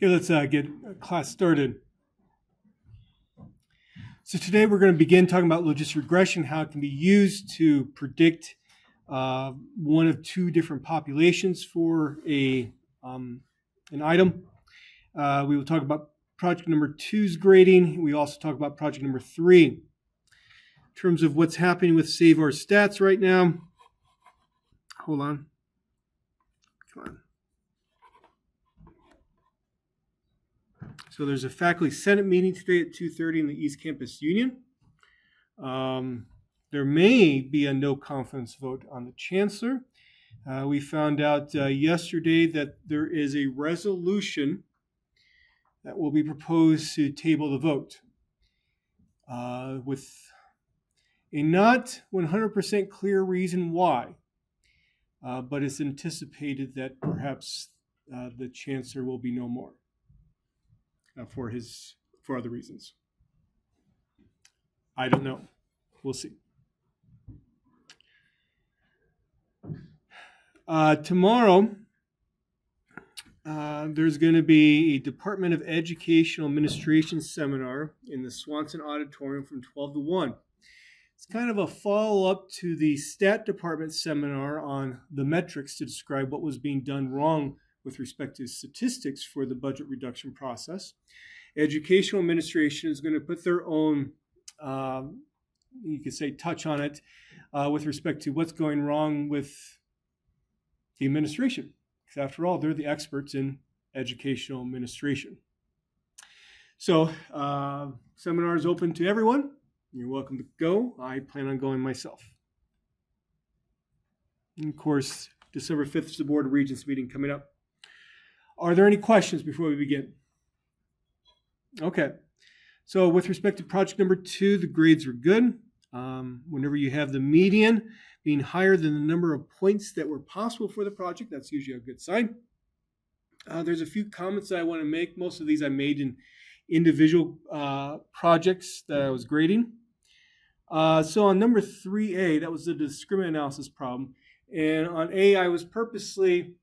Okay, let's get class started. So today we're going to begin talking about logistic regression, how it can be used to predict one of two different populations for an item. We will talk about project number 2's grading. We also talk about project number 3. In terms of what's happening with Save Our Stats right now. Hold on. Come on. So there's a faculty senate meeting today at 2:30 in the East Campus Union. There may be a no confidence vote on the chancellor. We found out yesterday that there is a resolution that will be proposed to table the vote with a not 100% clear reason why, but it's anticipated that perhaps the chancellor will be no more. For other reasons. I don't know. We'll see. Tomorrow, there's going to be a Department of Educational Administration seminar in the Swanson Auditorium from 12 to 1. It's kind of a follow-up to the Stat Department seminar on the metrics to describe what was being done wrong with respect to statistics for the budget reduction process. Educational administration is going to put their own, you could say, touch on it with respect to what's going wrong with the administration. Because after all, they're the experts in educational administration. So, seminar is open to everyone. You're welcome to go. I plan on going myself. And of course, December 5th is the Board of Regents meeting coming up. Are there any questions before we begin? Okay. So with respect to project number 2, the grades are good. Whenever you have the median being higher than the number of points that were possible for the project, that's usually a good sign. There's a few comments that I want to make. Most of these I made in individual projects that I was grading. So on number 3A, that was the discriminant analysis problem. And on A, I was purposely...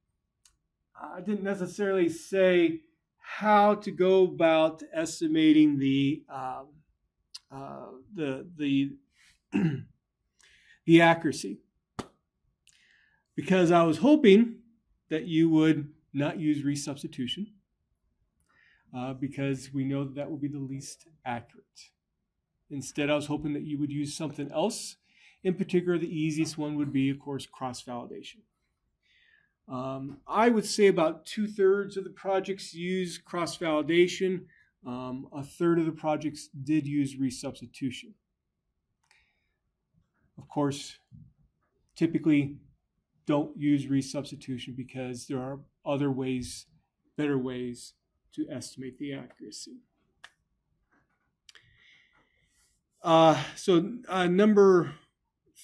I didn't necessarily say how to go about estimating the accuracy, because I was hoping that you would not use resubstitution, because we know that will be the least accurate. Instead, I was hoping that you would use something else. In particular, the easiest one would be, of course, cross-validation. I would say about 2/3 of the projects use cross-validation. A third of the projects did use resubstitution. Of course, typically don't use resubstitution because there are other ways, better ways to estimate the accuracy. Number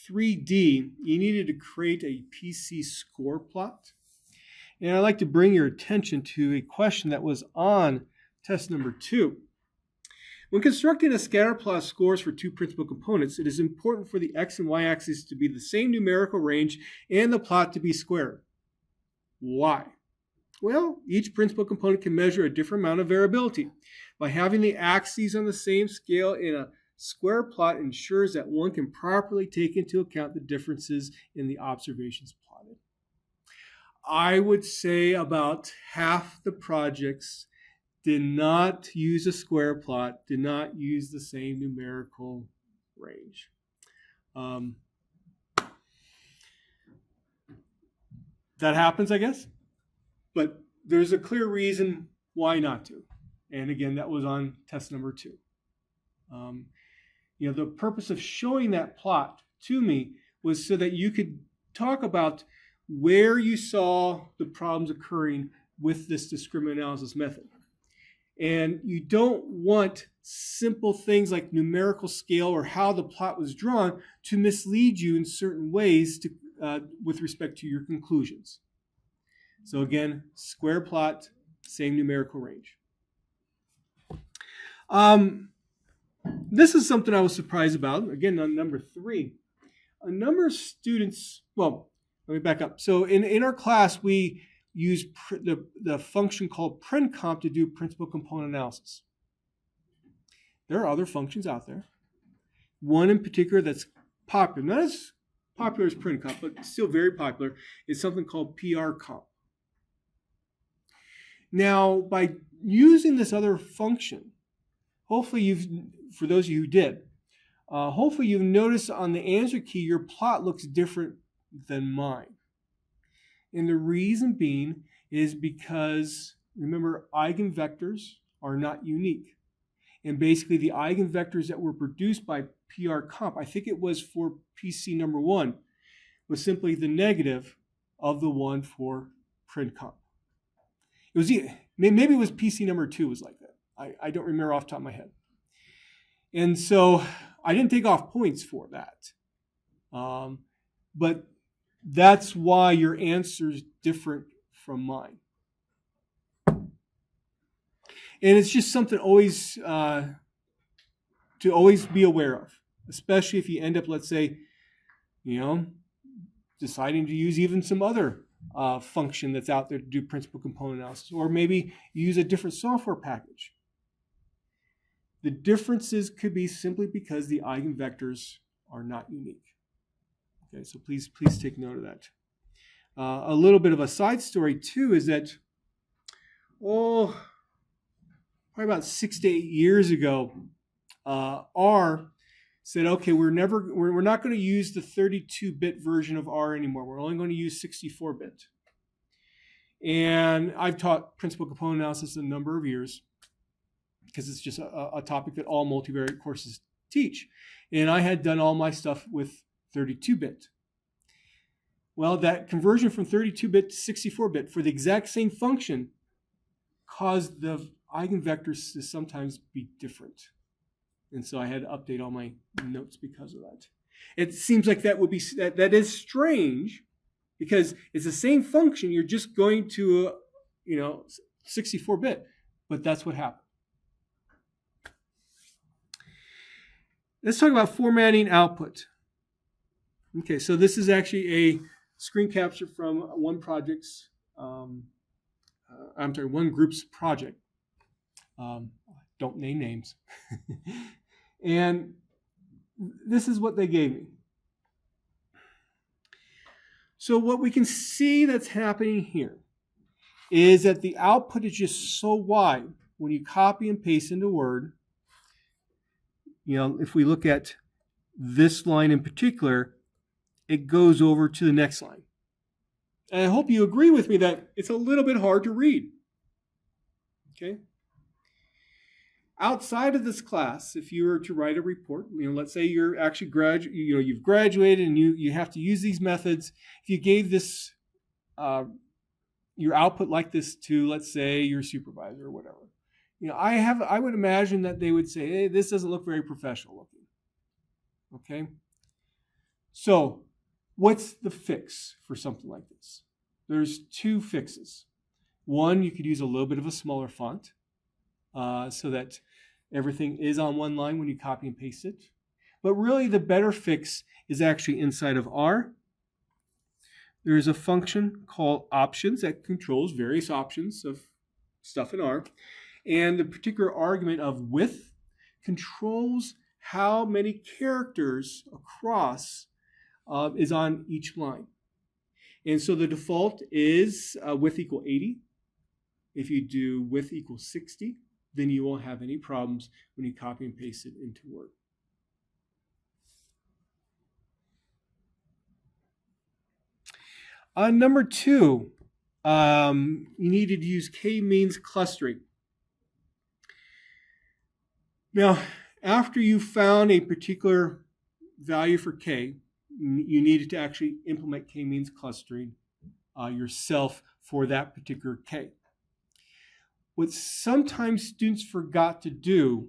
3D, you needed to create a PC score plot. And I'd like to bring your attention to a question that was on test number 2. When constructing a scatter plot of scores for two principal components, it is important for the x and y axes to be the same numerical range and the plot to be square. Why? Well, each principal component can measure a different amount of variability. By having the axes on the same scale in a square plot ensures that one can properly take into account the differences in the observations plotted. I would say about half the projects did not use a square plot, did not use the same numerical range. That happens, I guess, but there's a clear reason why not to. And again, that was on test number 2. The purpose of showing that plot to me was so that you could talk about where you saw the problems occurring with this discriminant analysis method. And you don't want simple things like numerical scale or how the plot was drawn to mislead you in certain ways with respect to your conclusions. So again, square plot, same numerical range. This is something I was surprised about. Again, on number 3, a number of students, well, let me back up. So in our class, we use the function called printcomp to do principal component analysis. There are other functions out there. One in particular that's popular, not as popular as printcomp, but still very popular, is something called prcomp. Now, by using this other function, hopefully for those of you who did, hopefully you've noticed on the answer key your plot looks different than mine. And the reason being is because, remember, eigenvectors are not unique. And basically the eigenvectors that were produced by prcomp, I think it was for PC number 1, was simply the negative of the one for printcomp. It was maybe it was PC number 2 was like that. I don't remember off the top of my head. And so I didn't take off points for that. But that's why your answer is different from mine. And it's just something always to always be aware of, especially if you end up, let's say, deciding to use even some other function that's out there to do principal component analysis, or maybe use a different software package. The differences could be simply because the eigenvectors are not unique. Okay, so please take note of that. A little bit of a side story too is that, probably about 6 to 8 years ago, R said, okay, we're not going to use the 32-bit version of R anymore. We're only going to use 64-bit. And I've taught principal component analysis a number of years because it's just a topic that all multivariate courses teach. And I had done all my stuff with 32-bit. Well, that conversion from 32-bit to 64-bit for the exact same function caused the eigenvectors to sometimes be different. And so I had to update all my notes because of that. It seems like that is strange because it's the same function. You're just going to, 64-bit, but that's what happened. Let's talk about formatting output. Okay, so this is actually a screen capture from one group's project. Don't name names. And this is what they gave me. So what we can see that's happening here is that the output is just so wide when you copy and paste into Word. If we look at this line in particular, it goes over to the next line. And I hope you agree with me that it's a little bit hard to read. Okay? Outside of this class, if you were to write a report, let's say you're actually you've graduated and you have to use these methods. If you gave this your output like this to, let's say, your supervisor or whatever, I would imagine that they would say, hey, this doesn't look very professional looking. Okay? So, what's the fix for something like this? There's 2 fixes. One, you could use a little bit of a smaller font so that everything is on one line when you copy and paste it. But really, the better fix is actually inside of R. There's a function called options that controls various options of stuff in R. And the particular argument of width controls how many characters across is on each line. And so the default is width equal 80. If you do width equal 60, then you won't have any problems when you copy and paste it into Word. Number 2, you needed to use k-means clustering. Now, after you found a particular value for k, you needed to actually implement k-means clustering yourself for that particular k. What sometimes students forgot to do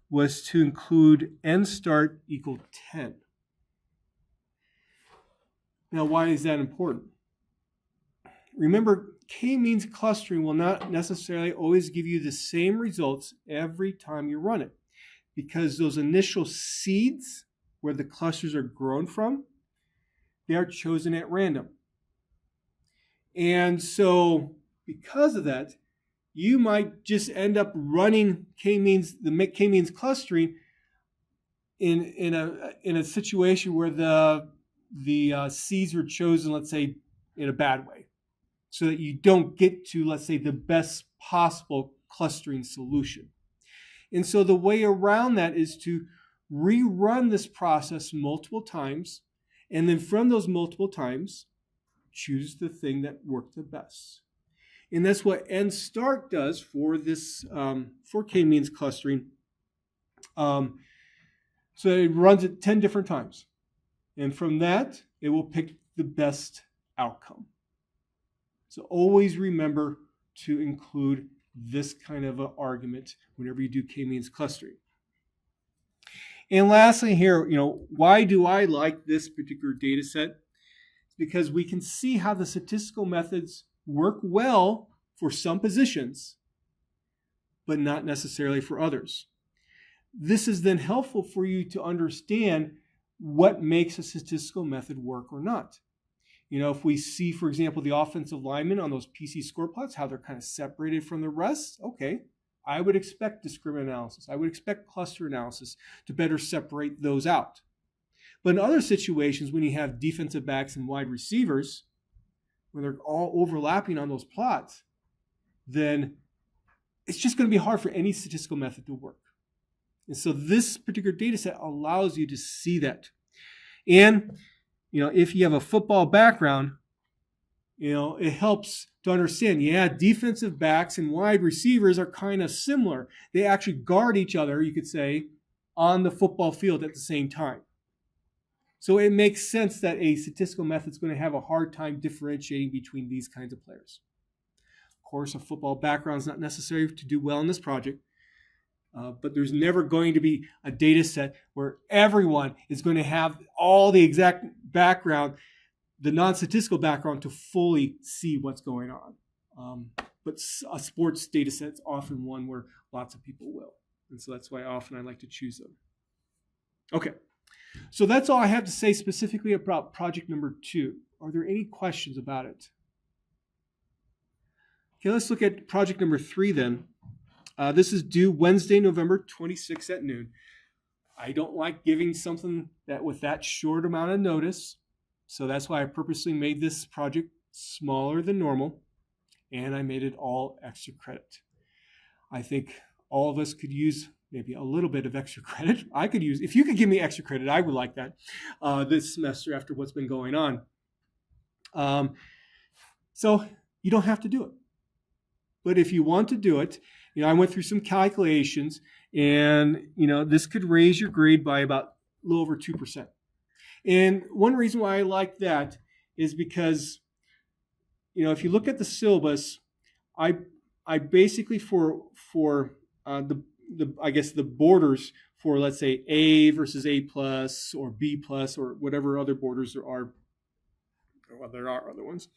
was to include n_start equal 10. Now, why is that important? Remember, k-means clustering will not necessarily always give you the same results every time you run it, because those initial seeds where the clusters are grown from, they are chosen at random. And so because of that, you might just end up running the k-means clustering in a situation where the C's were chosen, let's say, in a bad way, so that you don't get to, let's say, the best possible clustering solution. And so the way around that is to rerun this process multiple times, and then from those multiple times, choose the thing that worked the best. And that's what NSTART does for this for k-means clustering. So it runs it 10 different times. And from that, it will pick the best outcome. So always remember to include this kind of an argument whenever you do k-means clustering. And lastly here, why do I like this particular data set? Because we can see how the statistical methods work well for some positions, but not necessarily for others. This is then helpful for you to understand what makes a statistical method work or not. If we see, for example, the offensive linemen on those PC score plots, how they're kind of separated from the rest, okay, I would expect discriminant analysis. I would expect cluster analysis to better separate those out. But in other situations, when you have defensive backs and wide receivers, when they're all overlapping on those plots, then it's just going to be hard for any statistical method to work. And so this particular data set allows you to see that. And, if you have a football background, it helps to understand, defensive backs and wide receivers are kind of similar. They actually guard each other, you could say, on the football field at the same time. So it makes sense that a statistical method is going to have a hard time differentiating between these kinds of players. Of course, a football background is not necessary to do well in this project, but there's never going to be a data set where everyone is going to have all the exact background, the non-statistical background, to fully see what's going on. But a sports data set is often one where lots of people will. And so that's why often I like to choose them. Okay. So that's all I have to say specifically about project number 2. Are there any questions about it? Okay, let's look at project number 3 then. This is due Wednesday, November 26th at noon. I don't like giving something with that short amount of notice, so that's why I purposely made this project smaller than normal, and I made it all extra credit. I think all of us could use maybe a little bit of extra credit. If you could give me extra credit, I would like that this semester after what's been going on. So you don't have to do it. But if you want to do it, I went through some calculations, and this could raise your grade by about a little over 2%. And one reason why I like that is because, if you look at the syllabus, I basically for the borders for, let's say, A versus A plus or B plus or whatever other borders there are. Well, there are other ones.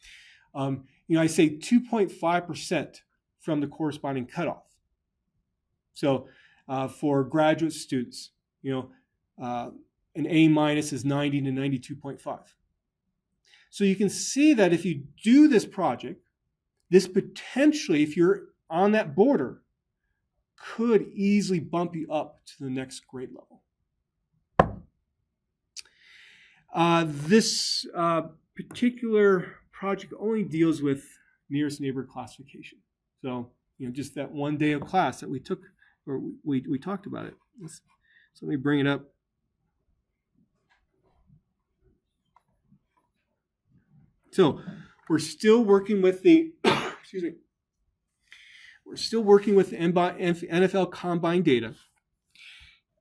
I say 2.5% from the corresponding cutoff. So for graduate students, an A minus is 90 to 92.5. So you can see that if you do this project, this potentially, if you're on that border, could easily bump you up to the next grade level. This particular project only deals with nearest neighbor classification. So, just that one day of class that we took, or we talked about it. So let me bring it up. So we're still working with the, we're still working with NFL Combine data.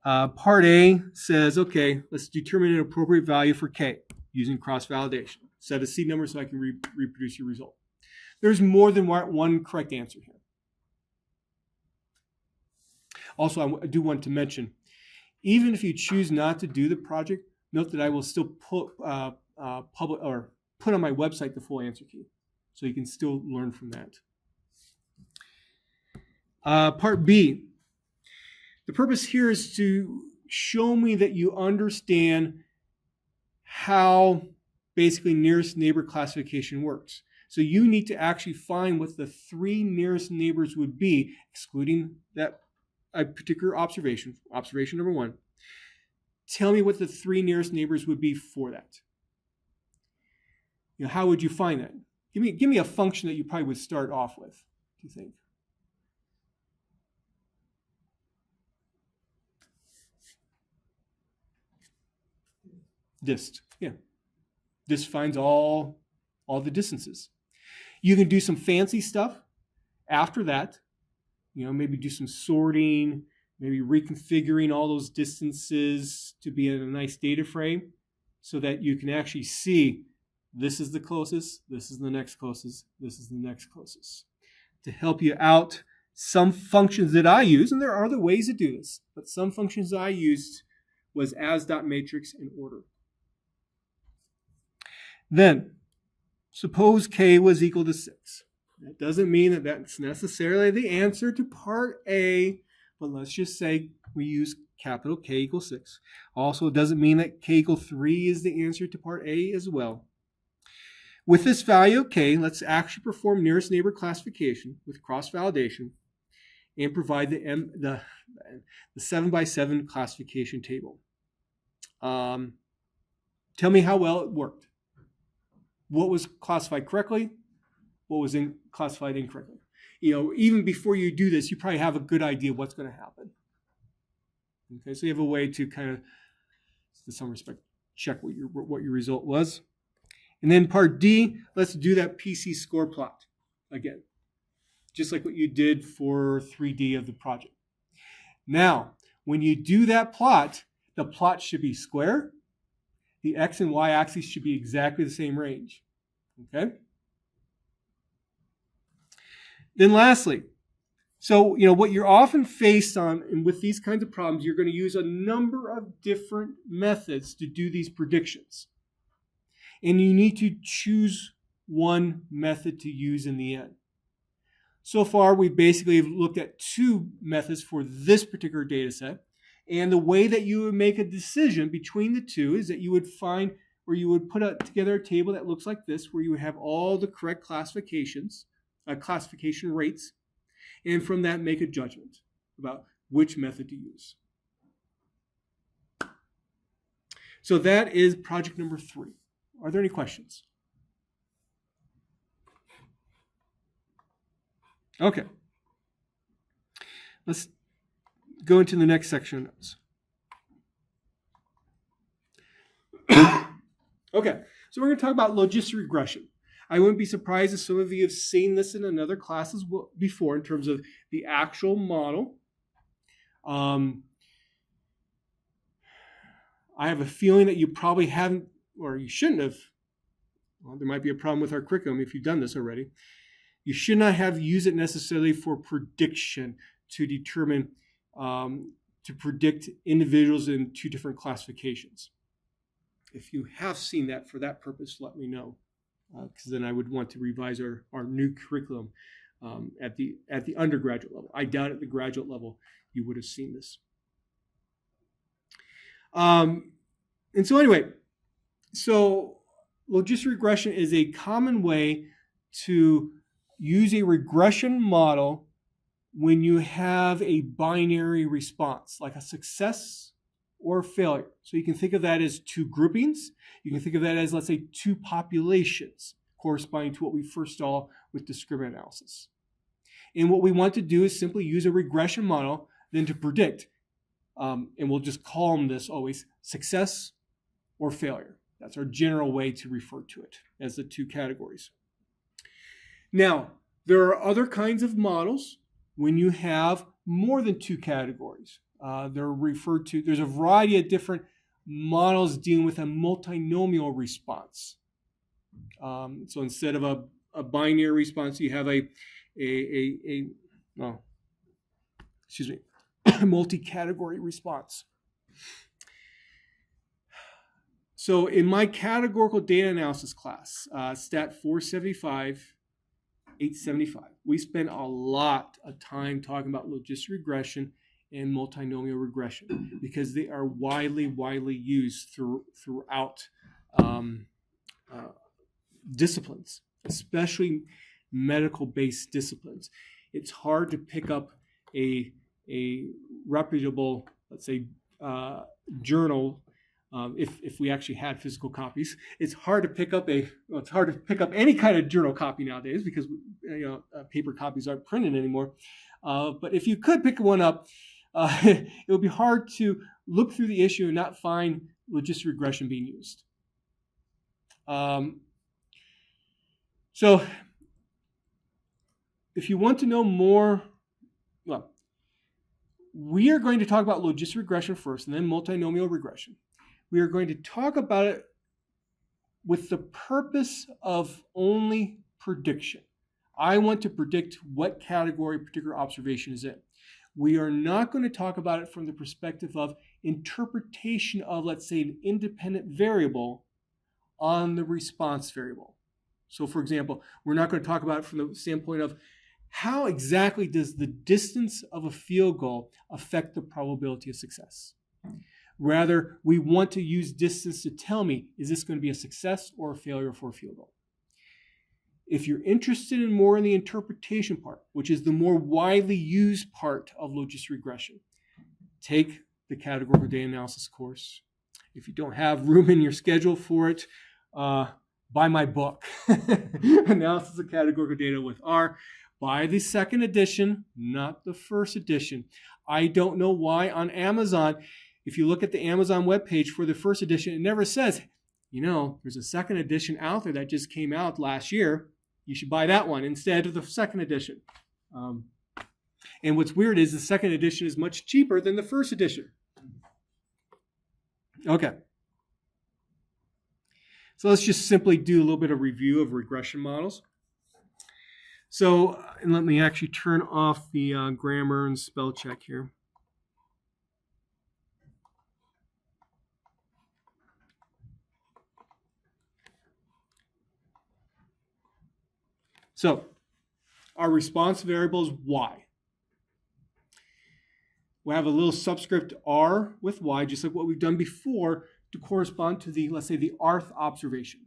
Part A says, okay, let's determine an appropriate value for K using cross-validation. Set a seed number so I can reproduce your result. There's more than one correct answer here. Also, I do want to mention, even if you choose not to do the project, note that I will still put on my website the full answer key, so you can still learn from that. Part B. The purpose here is to show me that you understand how basically nearest neighbor classification works. So you need to actually find what the 3 nearest neighbors would be, excluding that particular observation, observation number 1. Tell me what the 3 nearest neighbors would be for that. How would you find that? Give me a function that you probably would start off with, do you think? Dist. Yeah. Dist finds all the distances. You can do some fancy stuff after that. Maybe do some sorting, maybe reconfiguring all those distances to be in a nice data frame so that you can actually see this is the closest, this is the next closest, this is the next closest. To help you out, some functions that I use, and there are other ways to do this, but some functions I used was as.matrix and order. Then, suppose k was equal to 6. That doesn't mean that that's necessarily the answer to part A, but let's just say we use capital K equals 6. Also, it doesn't mean that k equals 3 is the answer to part A as well. With this value of k, let's actually perform nearest neighbor classification with cross-validation and provide the 7x7 classification table. Tell me how well it worked. What was classified correctly? What was classified incorrectly? Even before you do this, you probably have a good idea what's going to happen. Okay, so you have a way to kind of, in some respect, check what your result was. And then part D, let's do that PC score plot again, just like what you did for 3D of the project. Now, when you do that plot, the plot should be square. The X and Y axes should be exactly the same range. Okay? Then lastly, so what you're often faced on, and with these kinds of problems, you're going to use a number of different methods to do these predictions. And you need to choose one method to use in the end. So far, we basically have looked at 2 methods for this particular data set. And the way that you would make a decision between the 2 is that you would find where you would put together a table that looks like this, where you would have all the correct classification rates, and from that make a judgment about which method to use. So that is project number 3. Are there any questions? Okay. Let's go into the next section of notes. Okay, so we're going to talk about logistic regression. I wouldn't be surprised if some of you have seen this in another classes before in terms of the actual model. I have a feeling that you probably haven't, or you shouldn't have. Well, there might be a problem with our curriculum if you've done this already. You should not have used it necessarily for prediction to determine, to predict individuals in 2 different classifications. If you have seen that for that purpose, let me know, because then I would want to revise our new curriculum at the undergraduate level. I doubt at the graduate level you would have seen this. And so anyway, so logistic regression is a common way to use a regression model when you have a binary response, like a success or failure. So you can think of that as 2 groupings. You can think of that as, let's say, 2 populations corresponding to what we first saw with discriminant analysis. And what we want to do is simply use a regression model then to predict. And we'll just call them this always success or failure. That's our general way to refer to it as the 2 categories. Now, there are other kinds of models when you have more than 2 categories. They're referred to, there's a variety of different models dealing with a multinomial response. So instead of a binary response, you have a multi-category response. So in my categorical data analysis class, Stat 475, 875, we spent a lot of time talking about logistic regression and multinomial regression because they are widely used throughout disciplines. especially medical-based disciplines. It's hard to pick up a reputable, let's say, journal. If we actually had physical copies, it's hard to pick up any kind of journal copy nowadays because paper copies aren't printed anymore. But if you could pick one up, it would be hard to look through the issue and not find logistic regression being used. So if you want to know more, well, we are going to talk about logistic regression first and then multinomial regression. We are going to talk about it with the purpose of only prediction. I want to predict what category a particular observation is in. We are not going to talk about it from the perspective of interpretation of, let's say, an independent variable on the response variable. So, for example, we're not going to talk about it from the standpoint of how exactly does the distance of a field goal affect the probability of success. Rather, we want to use distance to tell me, is this going to be a success or a failure for a field goal? If you're interested in more in the interpretation part, which is the more widely used part of logistic regression, take the categorical data analysis course. If you don't have room in your schedule for it, buy my book, Analysis of Categorical Data with R. Buy the second edition, not the first edition. I don't know why on Amazon, if you look at the Amazon webpage for the first edition, it never says, there's a second edition out there that just came out last year. You should buy that one instead of the second edition. And what's weird is the second edition is much cheaper than the first edition. Okay. So let's just simply do a little bit of review of regression models. So, and let me actually turn off the grammar and spell check here. So, our response variable is y. We have a little subscript r with y, just like what we've done before, to correspond to the, let's say, the rth observation,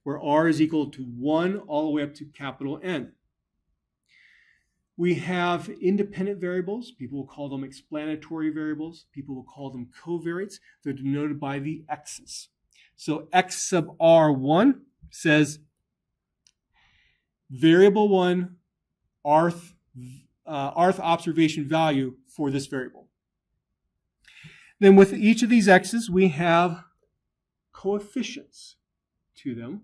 where r is equal to 1 all the way up to capital N. We have independent variables. People will call them explanatory variables. People will call them covariates. They're denoted by the x's. So x sub r1 says variable 1 rth observation value for this variable. Then with each of these x's, we have coefficients to them.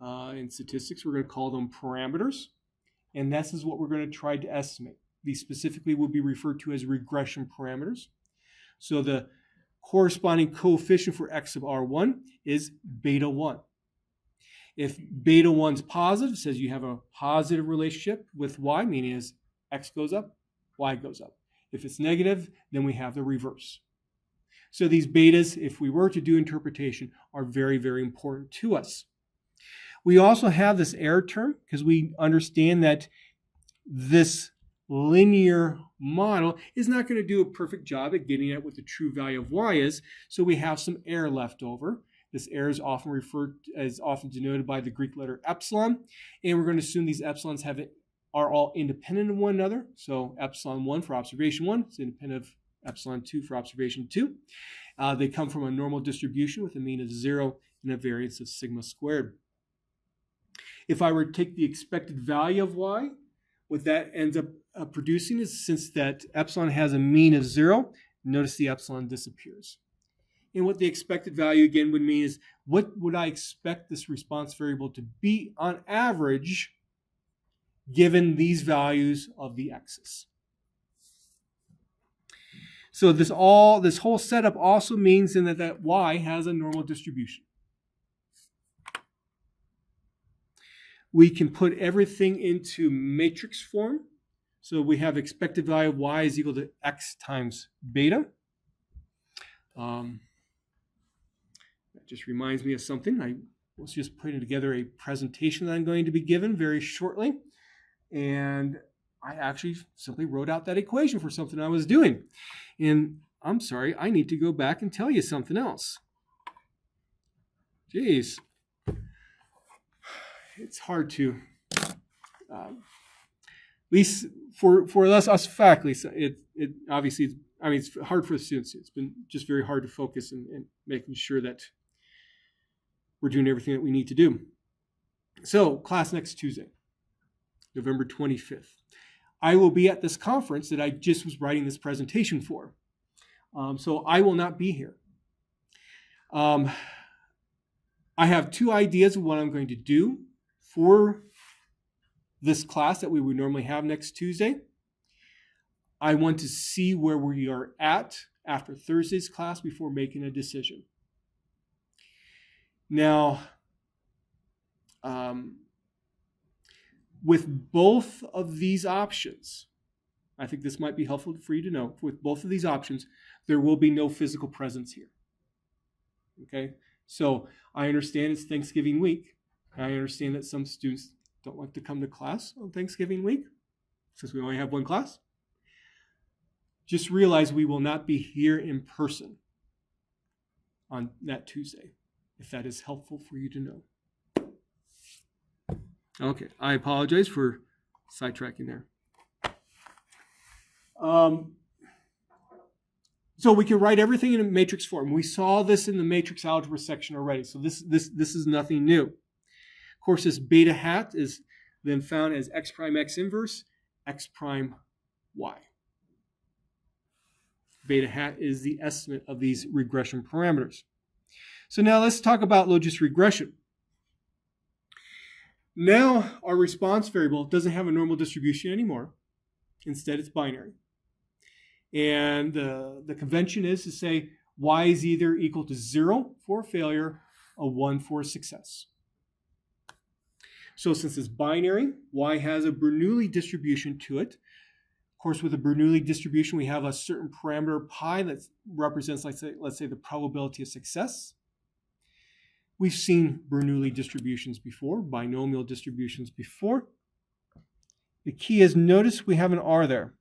In statistics, we're going to call them parameters. And this is what we're going to try to estimate. These specifically will be referred to as regression parameters. So the corresponding coefficient for x sub r1 is beta 1. If beta 1 is positive, it says you have a positive relationship with y, meaning as x goes up, y goes up. If it's negative, then we have the reverse. So these betas, if we were to do interpretation, are very, very important to us. We also have this error term because we understand that this linear model is not going to do a perfect job at getting at what the true value of y is, so we have some error left over. This error is often denoted by the Greek letter epsilon, and we're going to assume these epsilons are all independent of one another. So epsilon 1 for observation 1 is independent of epsilon 2 for observation 2. They come from a normal distribution with a mean of 0 and a variance of sigma squared. If I were to take the expected value of y, what that ends up producing is, since that epsilon has a mean of 0, notice the epsilon disappears. And what the expected value again would mean is, what would I expect this response variable to be on average given these values of the x's? So this whole setup also means then that y has a normal distribution. We can put everything into matrix form. So we have expected value of y is equal to x times beta. That just reminds me of something. I was just putting together a presentation that I'm going to be given very shortly. And I actually simply wrote out that equation for something I was doing. And I'm sorry, I need to go back and tell you something else. Jeez. it's hard to, at least for us faculty, it obviously, I mean, it's hard for the students. It's been just very hard to focus and making sure that we're doing everything that we need to do. So, class next Tuesday, November 25th. I will be at this conference that I just was writing this presentation for. So I will not be here. I have two ideas of what I'm going to do for this class that we would normally have next Tuesday. I want to see where we are at after Thursday's class before making a decision. Now, with both of these options, I think this might be helpful for you to know, with both of these options, there will be no physical presence here. Okay? So I understand it's Thanksgiving week. I understand that some students don't like to come to class on Thanksgiving week, since we only have one class. Just realize we will not be here in person on that Tuesday, if that is helpful for you to know. Okay, I apologize for sidetracking there. So we can write everything in a matrix form. We saw this in the matrix algebra section already, so this is nothing new. Of course, this beta hat is then found as x prime x inverse, x prime y. Beta hat is the estimate of these regression parameters. So now let's talk about logistic regression. Now our response variable doesn't have a normal distribution anymore. Instead, it's binary. And the convention is to say y is either equal to 0 for failure or 1 for success. So since it's binary, y has a Bernoulli distribution to it. Of course, with a Bernoulli distribution, we have a certain parameter pi that represents, let's say the probability of success. We've seen Bernoulli distributions before, binomial distributions before. The key is, notice we have an R there.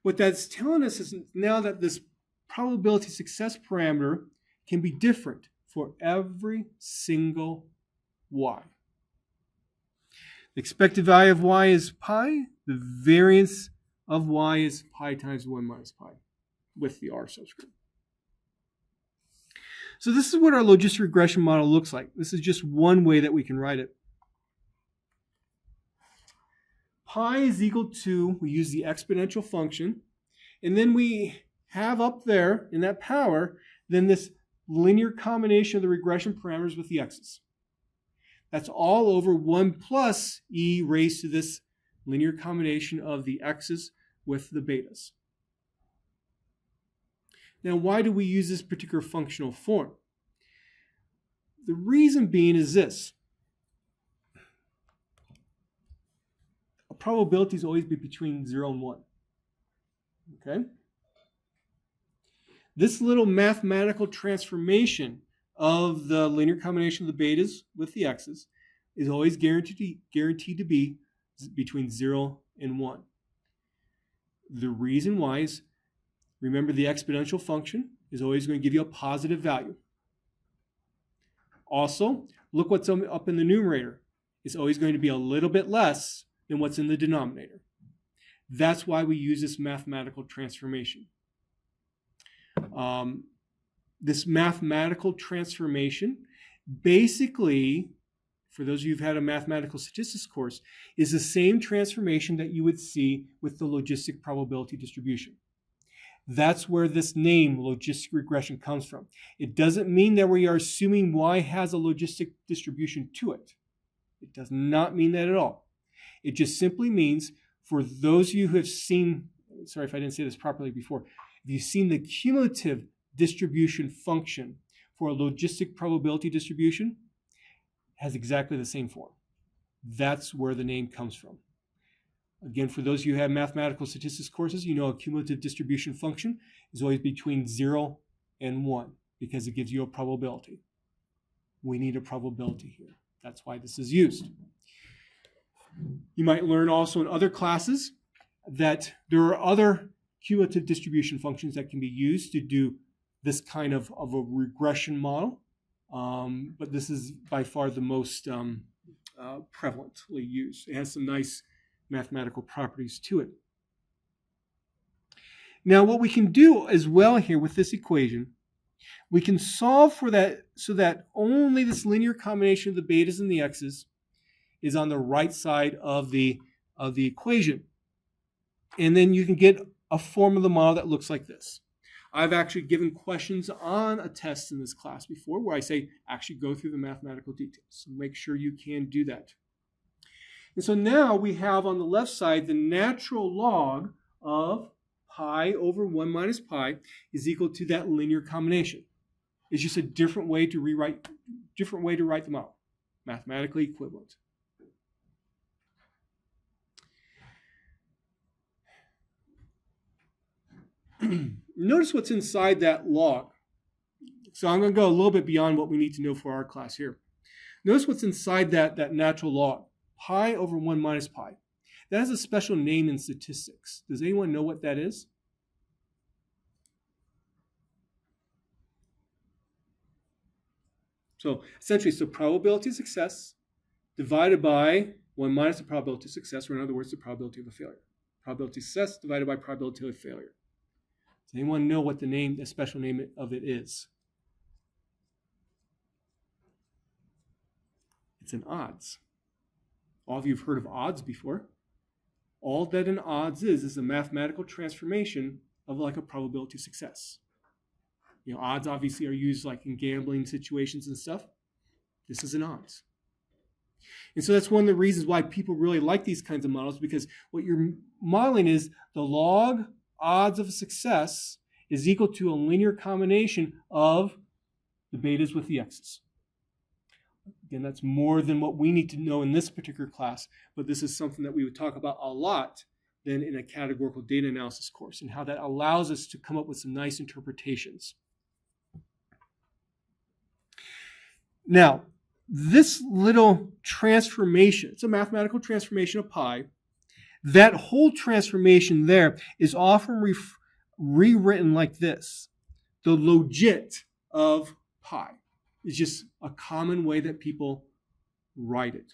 What that's telling us is now that this probability success parameter can be different for every single y. The expected value of y is pi. The variance of y is pi times 1 minus pi with the R subscript. So this is what our logistic regression model looks like. This is just one way that we can write it. Pi is equal to, we use the exponential function, and then we have up there in that power, then this linear combination of the regression parameters with the x's. That's all over 1 plus e raised to this linear combination of the x's with the betas. Now, why do we use this particular functional form? The reason being is this. A probability is always be between 0 and 1. Okay? This little mathematical transformation of the linear combination of the betas with the x's is always guaranteed to be between 0 and 1. The reason why is, remember, the exponential function is always going to give you a positive value. Also, look what's up in the numerator. It's always going to be a little bit less than what's in the denominator. That's why we use this mathematical transformation. This mathematical transformation, basically, for those of you who've had a mathematical statistics course, is the same transformation that you would see with the logistic probability distribution. That's where this name, logistic regression, comes from. It doesn't mean that we are assuming y has a logistic distribution to it. It does not mean that at all. It just simply means, for those of you who have seen, sorry if I didn't say this properly before, if you've seen the cumulative distribution function for a logistic probability distribution, it has exactly the same form. That's where the name comes from. Again, for those of you who have mathematical statistics courses, you know a cumulative distribution function is always between 0 and 1 because it gives you a probability. We need a probability here. That's why this is used. You might learn also in other classes that there are other cumulative distribution functions that can be used to do this kind of a regression model. but this is by far the most prevalently used. It has some nice mathematical properties to it. Now, what we can do as well here with this equation, we can solve for that so that only this linear combination of the betas and the x's is on the right side of the equation. And then you can get a form of the model that looks like this. I've actually given questions on a test in this class before where I say, actually go through the mathematical details. So make sure you can do that. And so now we have on the left side the natural log of pi over 1 minus pi is equal to that linear combination. It's just a different way to write the model, mathematically equivalent. Notice what's inside that log. So I'm going to go a little bit beyond what we need to know for our class here. Notice what's inside that natural log, pi over 1 minus pi. That has a special name in statistics. Does anyone know what that is? So essentially, it's the probability of success divided by 1 minus the probability of success, or in other words, the probability of a failure. Probability of success divided by probability of failure. Does anyone know what the special name of it is? It's an odds. All of you have heard of odds before. All that an odds is a mathematical transformation of like a probability of success. You know, odds obviously are used like in gambling situations and stuff. This is an odds. And so that's one of the reasons why people really like these kinds of models, because what you're modeling is the log odds of success is equal to a linear combination of the betas with the x's. Again, that's more than what we need to know in this particular class, but this is something that we would talk about a lot then in a categorical data analysis course, and how that allows us to come up with some nice interpretations. Now, this little transformation, it's a mathematical transformation of pi. That whole transformation there is often rewritten like this. The logit of pi is just a common way that people write it.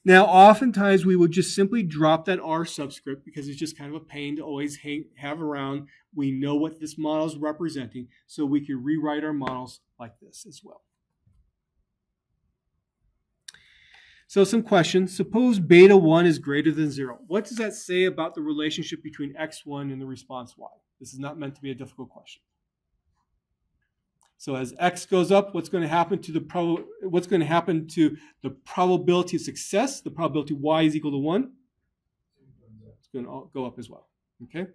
Now, oftentimes we would just simply drop that R subscript because it's just kind of a pain to always have around. We know what this model is representing, so we can rewrite our models like this as well. So some questions. Suppose beta 1 is greater than 0. What does that say about the relationship between x1 and the response y? This is not meant to be a difficult question. So as x goes up, what's going to happen to the probability of success? The probability y is equal to 1. It's going to go up as well. Okay?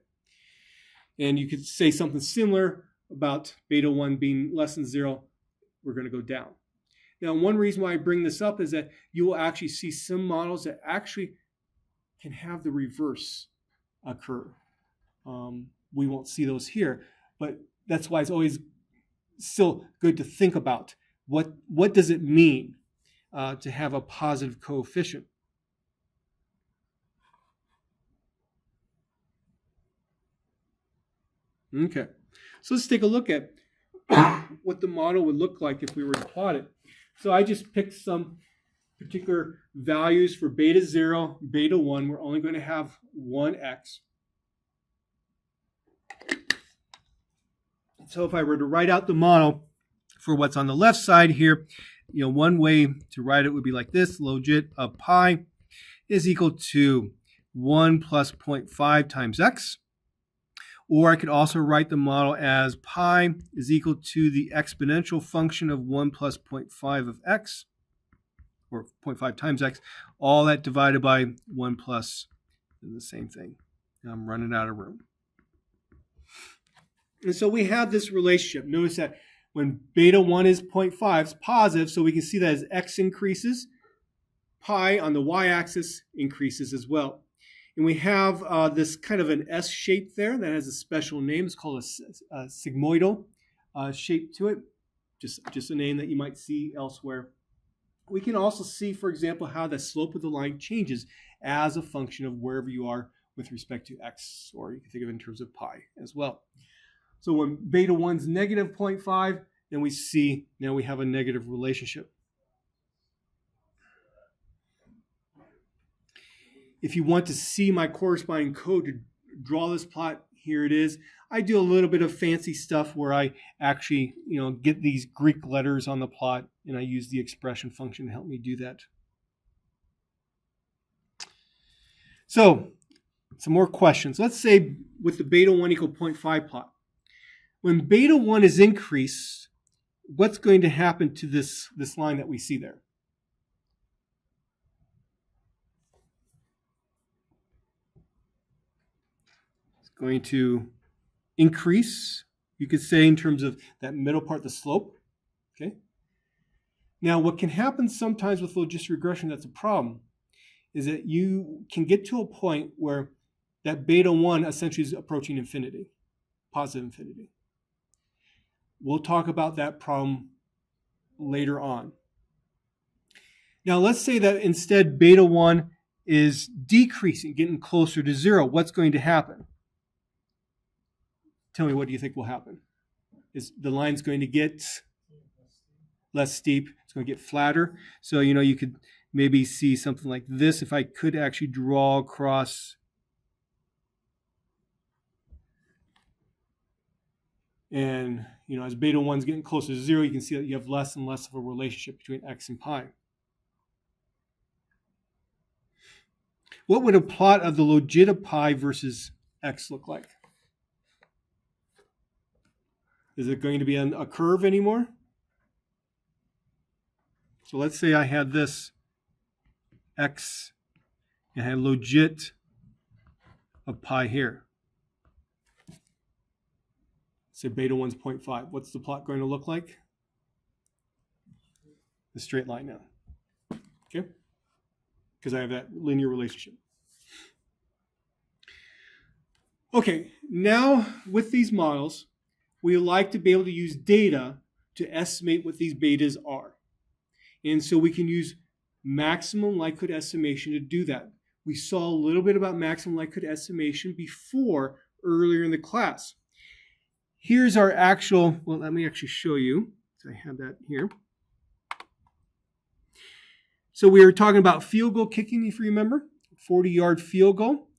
And you could say something similar about beta 1 being less than 0. We're going to go down. Now, one reason why I bring this up is that you will actually see some models that actually can have the reverse occur. We won't see those here, but that's why it's always still good to think about what does it mean to have a positive coefficient. Okay, so let's take a look at what the model would look like if we were to plot it. So I just picked some particular values for beta 0, beta 1. We're only going to have one x. So if I were to write out the model for what's on the left side here, one way to write it would be like this. Logit of pi is equal to 1 plus 0.5 times x. Or I could also write the model as pi is equal to the exponential function of 1 plus 0.5 of x, or 0.5 times x, all that divided by 1 plus the same thing. I'm running out of room. And so we have this relationship. Notice that when beta 1 is 0.5, it's positive, so we can see that as x increases, pi on the y-axis increases as well. And we have this kind of an S shape there that has a special name. It's called a sigmoidal shape to it, just a name that you might see elsewhere. We can also see, for example, how the slope of the line changes as a function of wherever you are with respect to x, or you can think of it in terms of pi as well. So when beta 1's negative 0.5, then we see now we have a negative relationship. If you want to see my corresponding code to draw this plot, here it is. I do a little bit of fancy stuff where I actually, get these Greek letters on the plot, and I use the expression function to help me do that. So, some more questions. Let's say with the beta 1 equal 0.5 plot. When beta 1 is increased, what's going to happen to this line that we see there? It's going to increase, you could say, in terms of that middle part, the slope. Okay. Now, what can happen sometimes with logistic regression that's a problem is that you can get to a point where that beta 1 essentially is approaching infinity, positive infinity. We'll talk about that problem later on. Now, let's say that instead beta 1 is decreasing, getting closer to 0. What's going to happen? Tell me, what do you think will happen? Is the line's going to get less steep? It's going to get flatter. So, you could maybe see something like this. If I could actually draw across. And, as beta 1's getting closer to 0, you can see that you have less and less of a relationship between x and pi. What would a plot of the logit of pi versus x look like? Is it going to be a curve anymore? So let's say I had this x and I had logit of pi here. Say beta 1's 0.5. What's the plot going to look like? The straight line now. Okay? Because I have that linear relationship. Okay, now with these models, we like to be able to use data to estimate what these betas are. And so we can use maximum likelihood estimation to do that. We saw a little bit about maximum likelihood estimation before, earlier in the class. Here's our actual, well, let me actually show you. So I have that here. So we were talking about field goal kicking, if you remember, 40-yard field goal,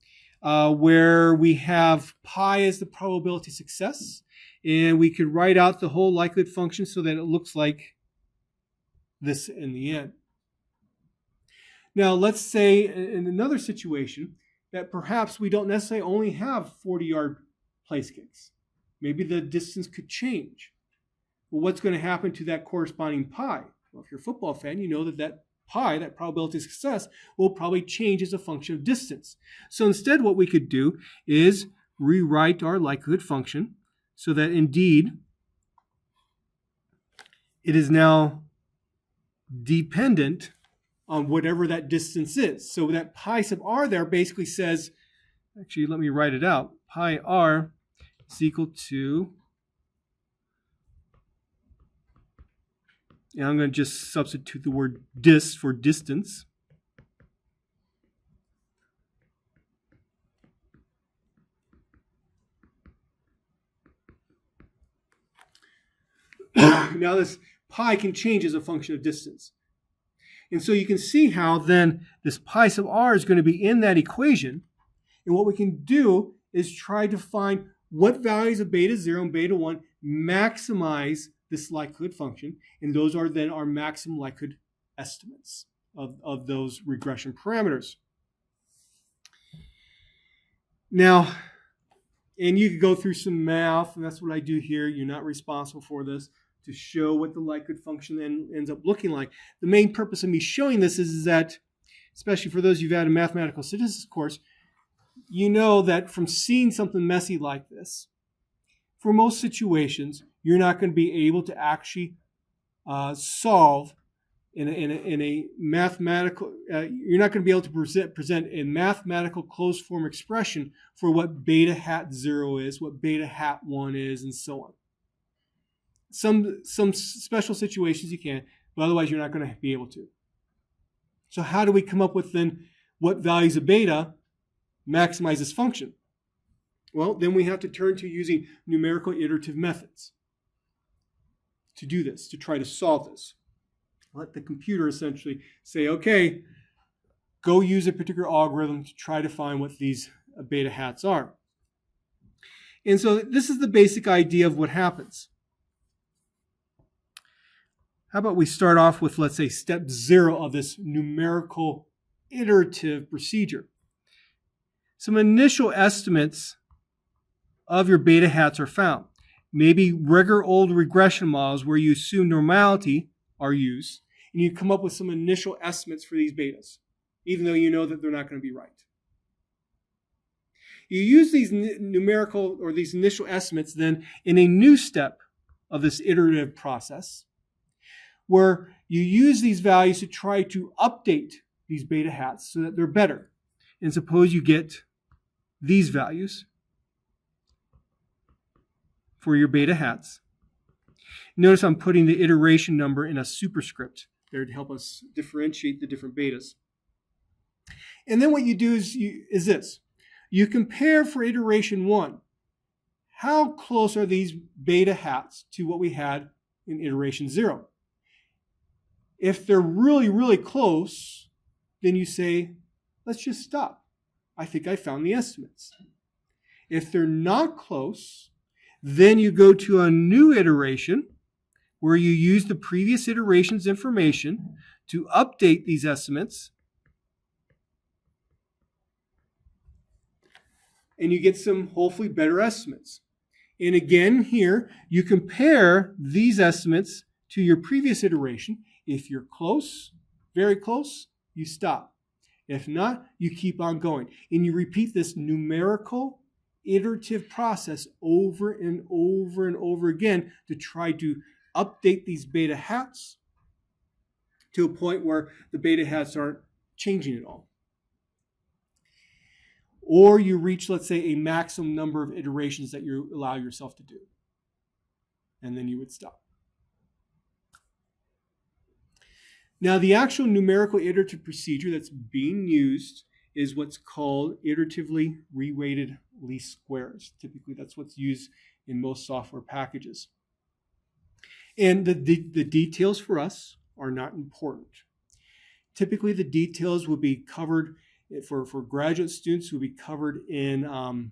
where we have pi as the probability of success. And we could write out the whole likelihood function so that it looks like this in the end. Now, let's say in another situation that perhaps we don't necessarily only have 40-yard place kicks. Maybe the distance could change. Well, what's going to happen to that corresponding pi? Well, if you're a football fan, you know that pi, that probability of success, will probably change as a function of distance. So instead, what we could do is rewrite our likelihood function so that indeed it is now dependent on whatever that distance is. So that pi sub r there basically says, actually, let me write it out. Pi r is equal to, and I'm going to just substitute the word dis for distance. Now this pi can change as a function of distance. And so you can see how then this pi sub r is going to be in that equation. And what we can do is try to find what values of beta 0 and beta 1 maximize this likelihood function. And those are then our maximum likelihood estimates of those regression parameters. Now, and you could go through some math, and that's what I do here. You're not responsible for this, to show what the likelihood function then ends up looking like. The main purpose of me showing this is that, especially for those of you who've had a mathematical statistics course, you know that from seeing something messy like this, for most situations, you're not going to be able to actually solve in a mathematical, you're not going to be able to present a mathematical closed form expression for what beta hat 0 is, what beta hat 1 is, and so on. Some special situations you can, but otherwise you're not going to be able to. So how do we come up with then what values of beta maximize this function? Well, then we have to turn to using numerical iterative methods to do this, to try to solve this. Let the computer essentially say, okay, go use a particular algorithm to try to find what these beta hats are. And so this is the basic idea of what happens. How about we start off with, let's say, step 0 of this numerical iterative procedure. Some initial estimates of your beta hats are found. Maybe regular old regression models where you assume normality are used, and you come up with some initial estimates for these betas, even though you know that they're not going to be right. You use these numerical or these initial estimates then in a new step of this iterative process, where you use these values to try to update these beta hats so that they're better. And suppose you get these values for your beta hats. Notice I'm putting the iteration number in a superscript there to help us differentiate the different betas. And then what you do is this. You compare for iteration 1. How close are these beta hats to what we had in iteration 0? If they're really, really close, then you say, let's just stop. I think I found the estimates. If they're not close, then you go to a new iteration where you use the previous iteration's information to update these estimates. And you get some hopefully better estimates. And again here, you compare these estimates to your previous iteration. If you're close, very close, you stop. If not, you keep on going. And you repeat this numerical iterative process over and over and over again to try to update these beta hats to a point where the beta hats aren't changing at all. Or you reach, let's say, a maximum number of iterations that you allow yourself to do. And then you would stop. Now, the actual numerical iterative procedure that's being used is what's called iteratively reweighted least squares. Typically, that's what's used in most software packages. And the details for us are not important. Typically, the details will be covered for graduate students will be covered in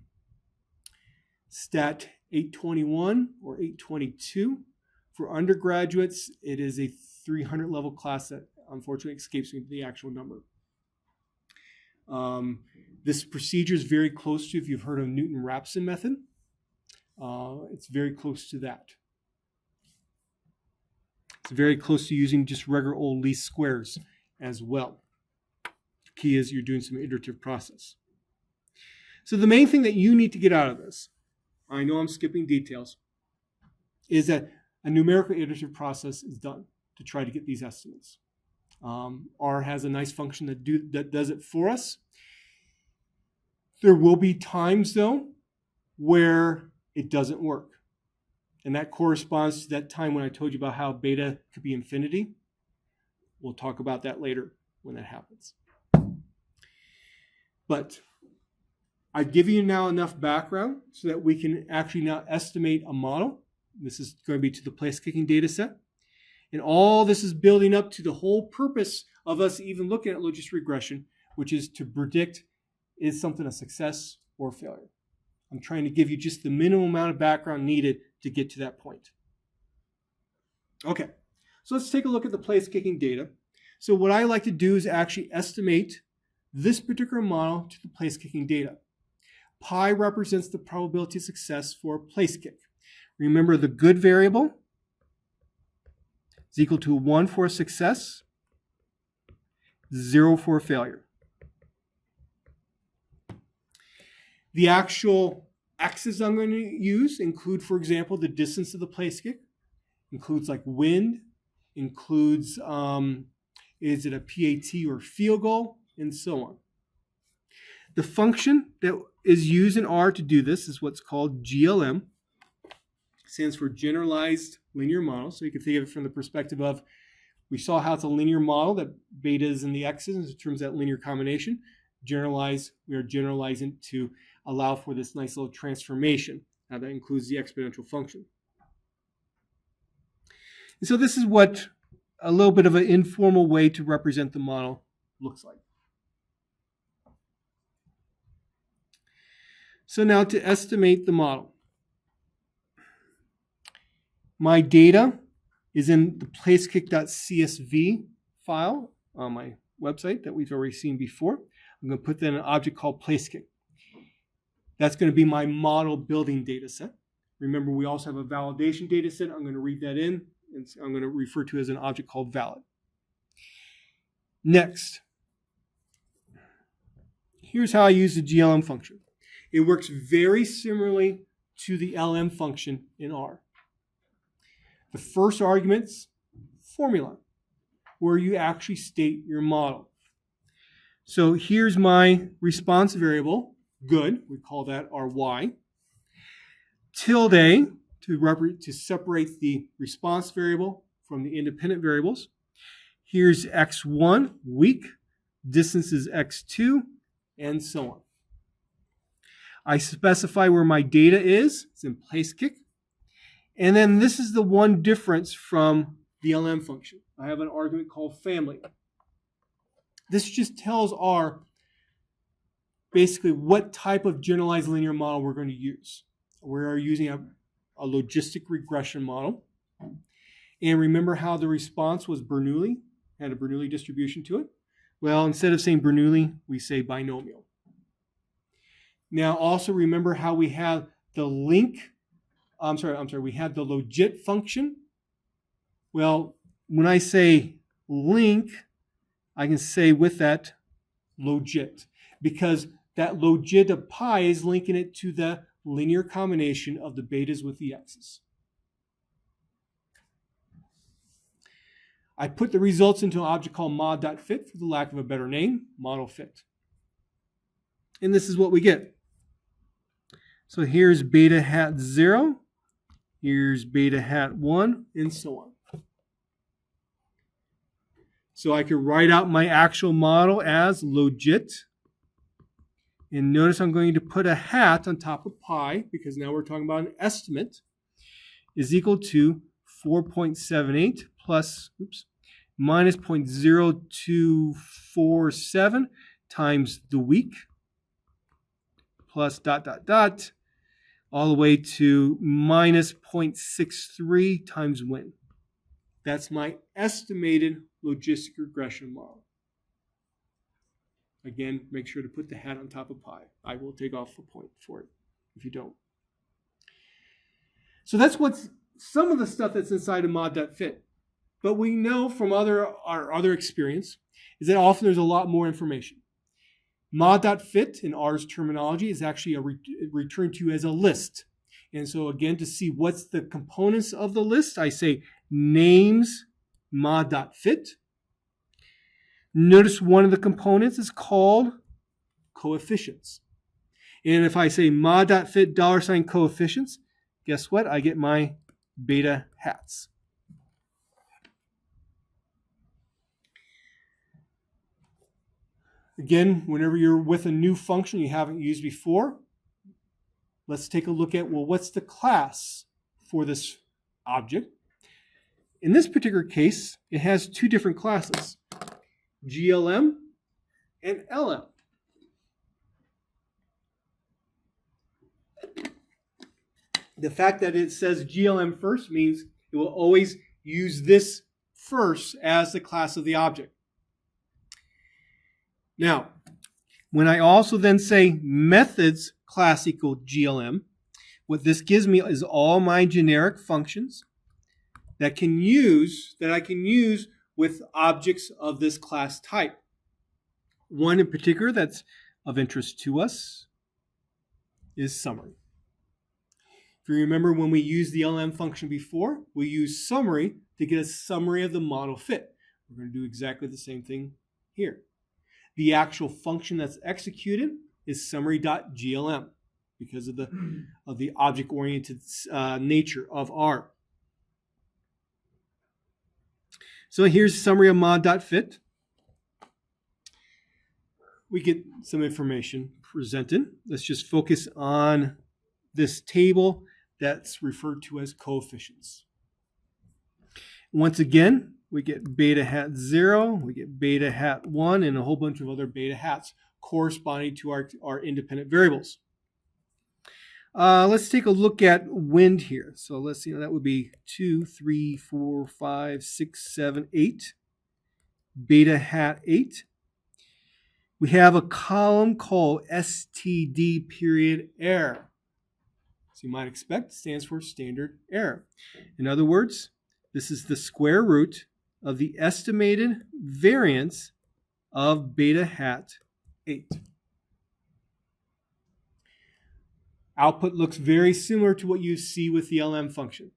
Stat 821 or 822. For undergraduates, it is a 300 level class that unfortunately escapes me the actual number. This procedure is very close to, if you've heard of Newton-Raphson method, it's very close to that. It's very close to using just regular old least squares as well. Key is you're doing some iterative process. So the main thing that you need to get out of this, I know I'm skipping details, is that a numerical iterative process is done to try to get these estimates. R has a nice function that does it for us. There will be times, though, where it doesn't work. And that corresponds to that time when I told you about how beta could be infinity. We'll talk about that later when that happens. But I've given you now enough background so that we can actually now estimate a model. This is going to be to the place-kicking data set. And all this is building up to the whole purpose of us even looking at logistic regression, which is to predict, is something a success or failure. I'm trying to give you just the minimum amount of background needed to get to that point. Okay, so let's take a look at the place-kicking data. So what I like to do is actually estimate this particular model to the place-kicking data. Pi represents the probability of success for a place kick. Remember, the good variable is equal to 1 for success, 0 for failure. The actual x's I'm going to use include, for example, the distance of the place kick, includes like wind, includes is it a PAT or field goal, and so on. The function that is used in R to do this is what's called GLM. It stands for Generalized Linear Model. So you can think of it from the perspective of, we saw how it's a linear model, that beta is in the x's in terms of that linear combination. generalize. We are generalizing to allow for this nice little transformation. Now that includes the exponential function. And so this is what a little bit of an informal way to represent the model looks like. So now to estimate the model. My data is in the placekick.csv file on my website that we've already seen before. I'm going to put that in an object called placekick. That's going to be my model building data set. Remember, we also have a validation data set. I'm going to read that in, and I'm going to refer to it as an object called valid. Next, here's how I use the GLM function. It works very similarly to the LM function in R. The first argument's formula, where you actually state your model. So here's my response variable, good, we call that our Y. Tilde to separate the response variable from the independent variables. Here's x1, weak, distance is x2, and so on. I specify where my data is, it's in placekick. And then this is the one difference from the LM function. I have an argument called family. This just tells R basically what type of generalized linear model we're going to use. We're using a logistic regression model. And remember how the response was Bernoulli, had a Bernoulli distribution to it? Well, instead of saying Bernoulli, we say binomial. Now also remember how we have the we had the logit function. Well, when I say link, I can say with that logit, because that logit of pi is linking it to the linear combination of the betas with the x's. I put the results into an object called mod.fit, for the lack of a better name, model fit. And this is what we get. So here's beta hat 0, here's beta hat 1, and so on. So I could write out my actual model as logit. And notice I'm going to put a hat on top of pi, because now we're talking about an estimate, is equal to 4.78 plus, minus 0.0247 times the week, plus ... all the way to minus 0.63 times win. That's my estimated logistic regression model. Again, make sure to put the hat on top of pi. I will take off a point for it if you don't. So that's what's some of the stuff that's inside of mod.fit. But we know from our other experience is that often there's a lot more information. Mod.fit in R's terminology is actually returned to as a list. And so again, to see what's the components of the list, I say names mod.fit. Notice one of the components is called coefficients. And if I say mod.fit $coefficients, guess what? I get my beta hats. Again, whenever you're with a new function you haven't used before, let's take a look at, well, what's the class for this object? In this particular case, it has two different classes, GLM and LM. The fact that it says GLM first means it will always use this first as the class of the object. Now, when I also then say methods class equal GLM, what this gives me is all my generic functions that I can use with objects of this class type. One in particular that's of interest to us is summary. If you remember when we used the LM function before, we used summary to get a summary of the model fit. We're going to do exactly the same thing here. The actual function that's executed is summary.glm because of the object-oriented nature of R. So here's summary of mod.fit. we get some information presented. Let's just focus on this table that's referred to as coefficients. Once again, we get beta hat 0, we get beta hat 1, and a whole bunch of other beta hats corresponding to our independent variables. Let's take a look at wind here. So let's see, that would be 2, 3, 4, 5, 6, 7, 8. Beta hat 8. We have a column called STD period error. So you might expect, stands for standard error. In other words, this is the square root of the estimated variance of beta hat 8. Output looks very similar to what you see with the LM function.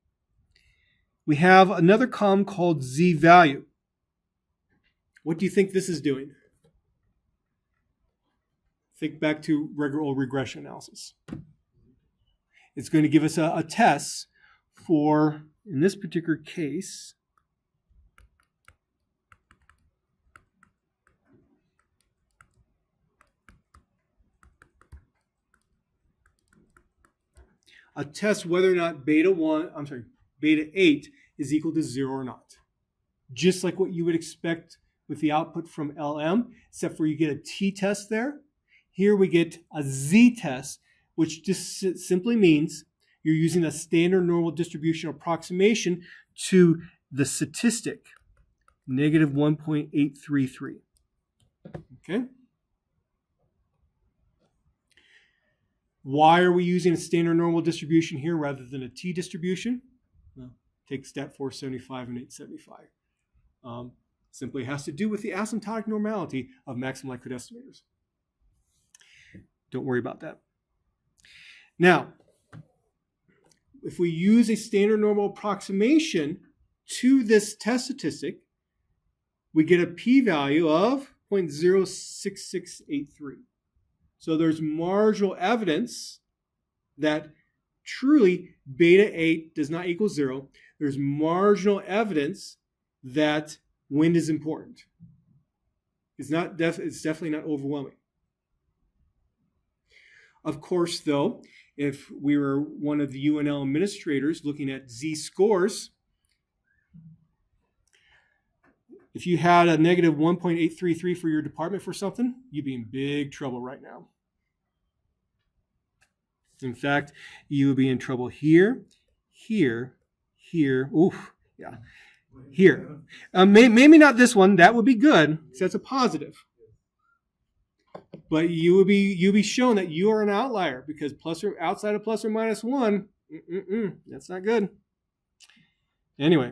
We have another column called z-value. What do you think this is doing? Think back to regular regression analysis. It's going to give us a test for, in this particular case, a test whether or not beta 8 is equal to 0 or not. Just like what you would expect with the output from LM, except for you get a t-test there. Here we get a z-test, which just simply means you're using a standard normal distribution approximation to the statistic, negative 1.833. Okay? Why are we using a standard normal distribution here rather than a t-distribution? Well, take stat 475 and 875. Simply has to do with the asymptotic normality of maximum likelihood estimators. Don't worry about that. Now, if we use a standard normal approximation to this test statistic, we get a p-value of 0.06683. So there's marginal evidence that truly beta 8 does not equal 0. There's marginal evidence that wind is important. It's definitely not overwhelming. Of course, though, if we were one of the UNL administrators looking at z-scores, if you had a negative 1.833 for your department for something, you'd be in big trouble right now. In fact, you would be in trouble here, here, here, here. Maybe not this one. That would be good, because that's a positive. But you'll be shown that you are an outlier, because outside of plus or minus 1, that's not good. Anyway.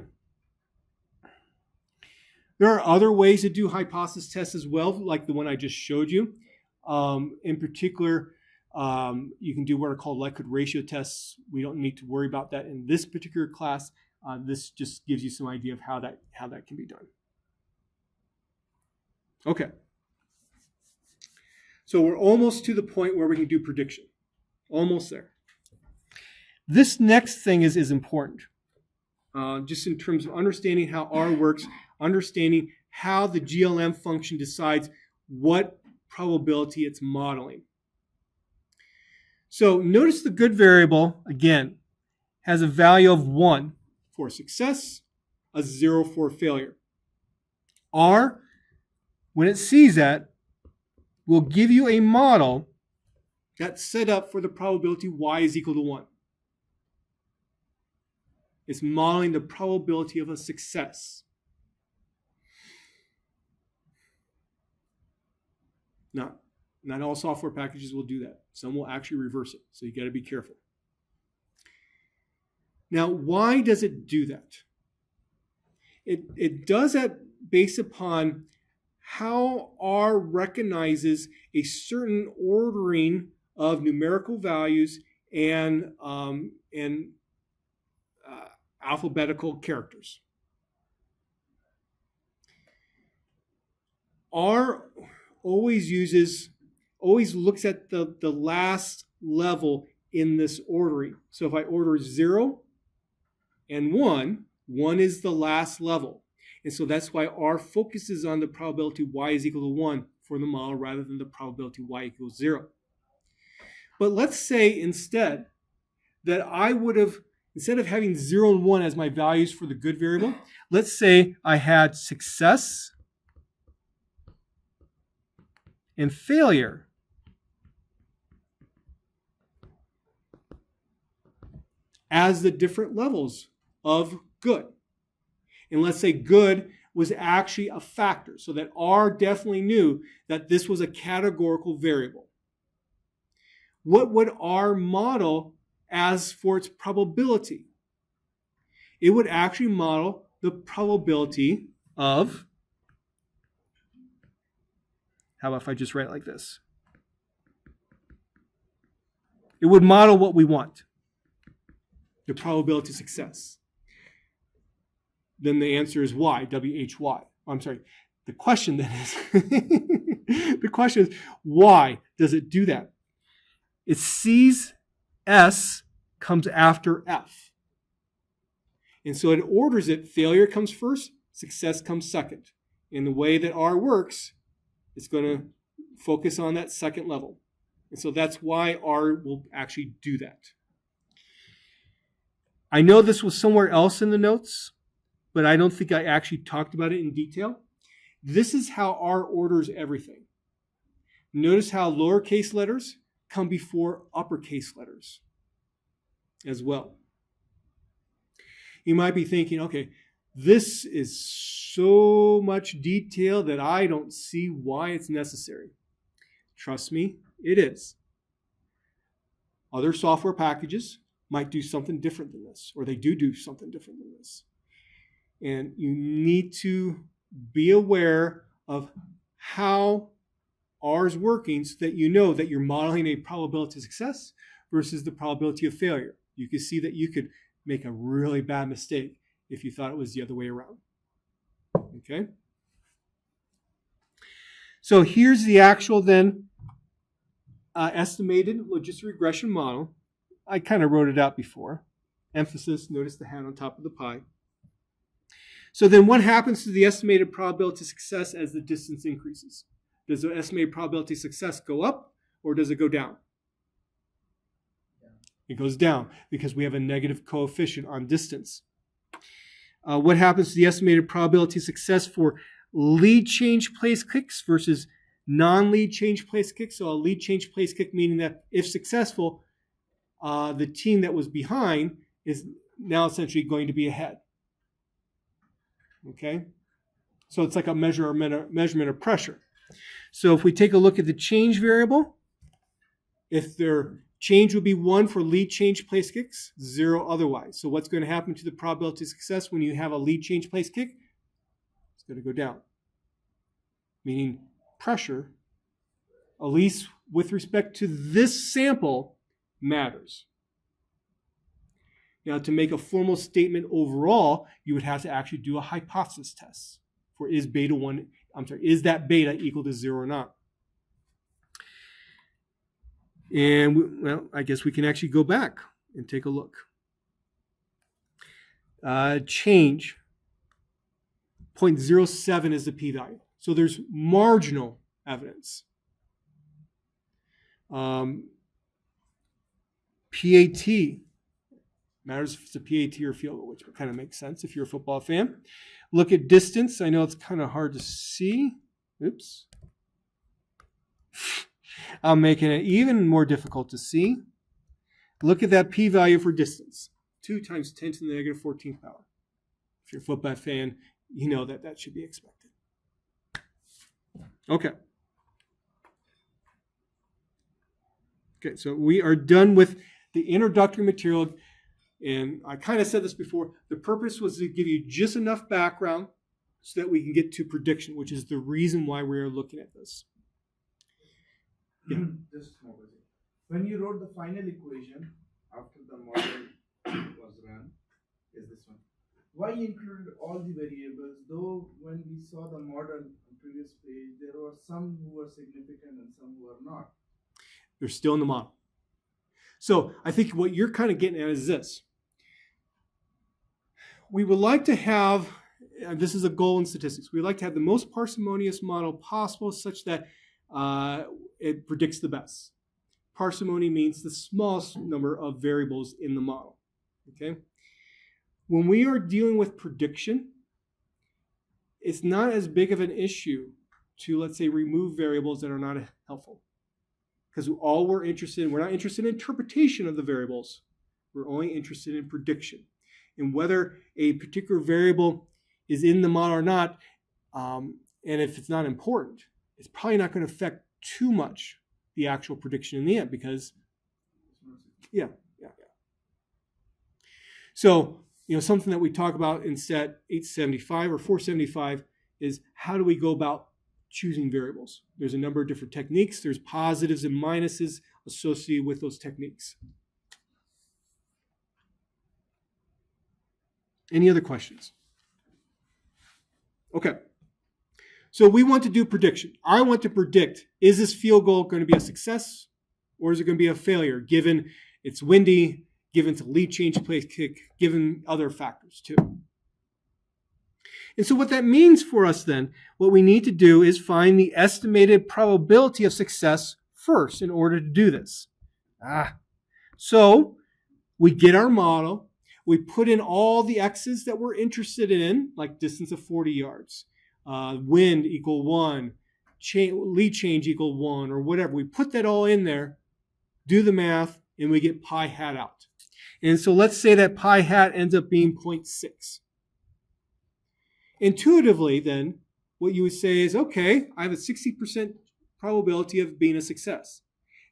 There are other ways to do hypothesis tests as well, like the one I just showed you. In particular, you can do what are called likelihood ratio tests. We don't need to worry about that in this particular class. This just gives you some idea of how that can be done. Okay. So we're almost to the point where we can do prediction. Almost there. This next thing is important. Just in terms of understanding how R works, understanding how the GLM function decides what probability it's modeling. So notice the good variable, again, has a value of 1 for success, a 0 for failure. R, when it sees that, will give you a model that's set up for the probability y is equal to 1. It's modeling the probability of a success. Not all software packages will do that. Some will actually reverse it, so you got to be careful. Now, why does it do that? It does that based upon how R recognizes a certain ordering of numerical values and alphabetical characters. R always looks at the last level in this ordering. So if I order 0 and 1, 1 is the last level. And so that's why R focuses on the probability y is equal to 1 for the model rather than the probability y equals 0. But let's say instead that I would have, instead of having 0 and 1 as my values for the good variable, let's say I had success and failure as the different levels of good. And let's say good was actually a factor, so that R definitely knew that this was a categorical variable. What would R model as for its probability? It would actually model the probability of, how about if I just write it like this? It would model what we want, the probability of success. Then the answer is Y, W-H-Y. I'm sorry. The question then is, the question is, why does it do that? It sees S comes after F. And so it orders it, failure comes first, success comes second. And the way that R works, it's going to focus on that second level. And so that's why R will actually do that. I know this was somewhere else in the notes, but I don't think I actually talked about it in detail. This is how R orders everything. Notice how lowercase letters come before uppercase letters as well. You might be thinking, okay, this is so much detail that I don't see why it's necessary. Trust me, it is. Other software packages might do something different than this, or they do something different than this. And you need to be aware of how R is working so that you know that you're modeling a probability of success versus the probability of failure. You can see that you could make a really bad mistake if you thought it was the other way around. Okay? So here's the actual then estimated logistic regression model. I kind of wrote it out before. Emphasis, notice the hand on top of the pie. So then what happens to the estimated probability of success as the distance increases? Does the estimated probability of success go up or does it go down? It goes down because we have a negative coefficient on distance. What happens to the estimated probability of success for lead change place kicks versus non-lead change place kicks? So a lead change place kick meaning that if successful, the team that was behind is now essentially going to be ahead. Okay? So it's like a measurement of pressure. So if we take a look at the change variable, if their change would be 1 for lead change place kicks, 0 otherwise. So what's going to happen to the probability of success when you have a lead change place kick? It's going to go down. Meaning pressure, at least with respect to this sample, matters. Now, to make a formal statement overall, you would have to actually do a hypothesis test for is that beta equal to 0 or not? And, well, I guess we can actually go back and take a look. Change, 0.07 is the p-value. So there's marginal evidence. PAT, matters if it's a PAT or field goal, which kind of makes sense if you're a football fan. Look at distance. I know it's kind of hard to see. Oops. I'm making it even more difficult to see. Look at that p-value for distance. 2 times 10 to the negative 14th power. If you're a football fan, you know that that should be expected. Okay. Okay, so we are done with the introductory material. And I kind of said this before. The purpose was to give you just enough background so that we can get to prediction, which is the reason why we are looking at this. Yeah. Just a moment. When you wrote the final equation after the model was run, is this one. Why included all the variables? Though when we saw the model on the previous page, there were some who were significant and some who were not. They're still in the model. So I think what you're kind of getting at is this. We would like to have this is a goal in statistics. We like to have the most parsimonious model possible such that it predicts the best. Parsimony means the smallest number of variables in the model. Okay? When we are dealing with prediction, it's not as big of an issue to, let's say, remove variables that are not helpful. Because all we're interested in, we're not interested in interpretation of the variables. We're only interested in prediction. And whether a particular variable is in the model or not, and if it's not important, it's probably not going to affect too much the actual prediction in the end because, yeah. So, something that we talk about in Stat 875 or 475 is how do we go about choosing variables? There's a number of different techniques. There's positives and minuses associated with those techniques. Any other questions? Okay. So we want to do prediction. I want to predict, is this field goal going to be a success or is it going to be a failure given it's windy, given it's a lead change place kick, given other factors too. And so what that means for us then, what we need to do is find the estimated probability of success first in order to do this. So we get our model, we put in all the X's that we're interested in, like distance of 40 yards, wind equal 1, lead change equal 1, or whatever. We put that all in there, do the math, and we get pi hat out. And so let's say that pi hat ends up being 0.6. Intuitively, then, what you would say is, okay, I have a 60% probability of being a success.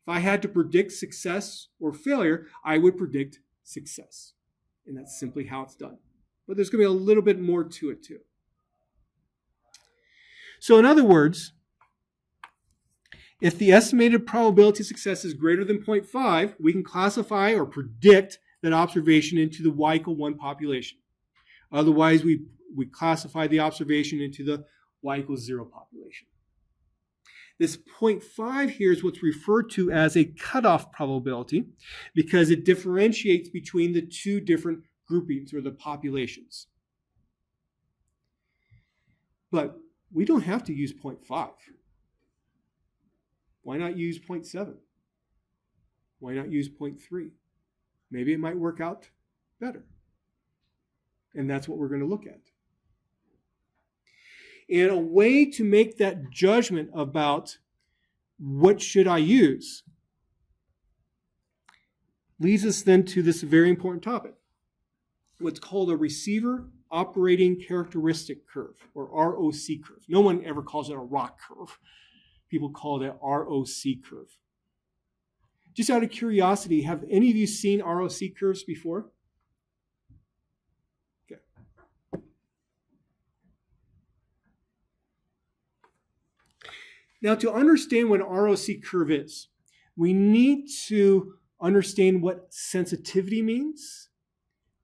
If I had to predict success or failure, I would predict success. And that's simply how it's done. But there's going to be a little bit more to it, too. So in other words, if the estimated probability of success is greater than 0.5, we can classify or predict that observation into the y equal 1 population. Otherwise, we classify the observation into the y equals 0 population. This 0.5 here is what's referred to as a cutoff probability because it differentiates between the two different groupings or the populations. But we don't have to use 0.5. Why not use 0.7? Why not use 0.3? Maybe it might work out better. And that's what we're going to look at. And a way to make that judgment about what should I use leads us then to this very important topic, what's called a receiver operating characteristic curve, or ROC curve. No one ever calls it a ROC curve. People call it a ROC curve. Just out of curiosity, have any of you seen ROC curves before? Okay. Now, to understand what an ROC curve is, we need to understand what sensitivity means,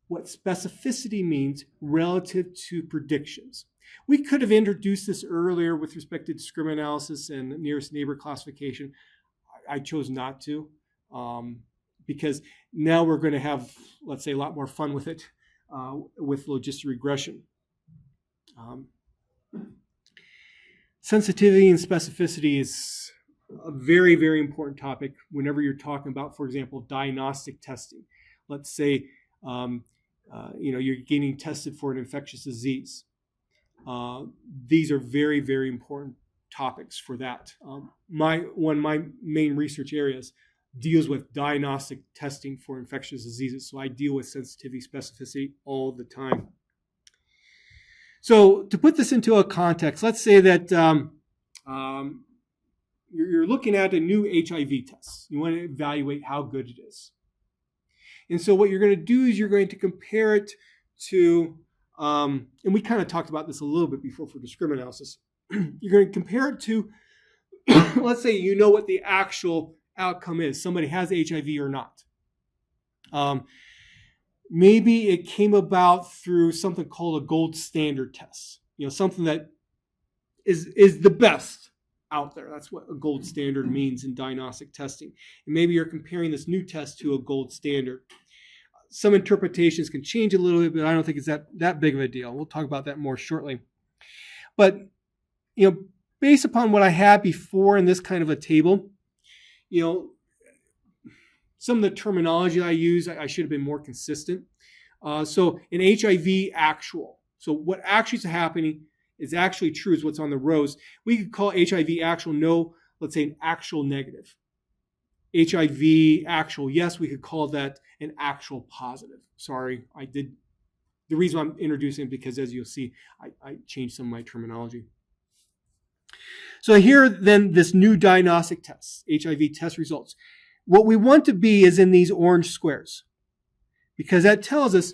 what specificity means relative to predictions. We could have introduced this earlier with respect to discriminant analysis and nearest neighbor classification. I chose not to because now we're going to have, let's say, a lot more fun with it with logistic regression. Sensitivity and specificity is a very, very important topic whenever you're talking about, for example, diagnostic testing. Let's say you're getting tested for an infectious disease. These are very, very important topics for that. One of my main research areas deals with diagnostic testing for infectious diseases. So I deal with sensitivity, specificity all the time. So to put this into a context, let's say that you're looking at a new HIV test. You want to evaluate how good it is. And so what you're going to do is you're going to compare it to, and we kind of talked about this a little bit before for discriminant analysis. You're going to compare it to, let's say you know what the actual outcome is. Somebody has HIV or not. Maybe it came about through something called a gold standard test. Something that is the best out there. That's what a gold standard means in diagnostic testing. And maybe you're comparing this new test to a gold standard. some interpretations can change a little bit, but I don't think it's that big of a deal. We'll talk about that more shortly. But, based upon what I had before in this kind of a table, some of the terminology I use, I should have been more consistent. So in HIV actual, so what actually is happening is actually true is what's on the rows. We could call HIV actual let's say an actual negative. HIV actual, yes, we could call that an actual positive. Sorry, the reason I'm introducing it because as you'll see, I changed some of my terminology. So here then this new diagnostic test, HIV test results. What we want to be is in these orange squares because that tells us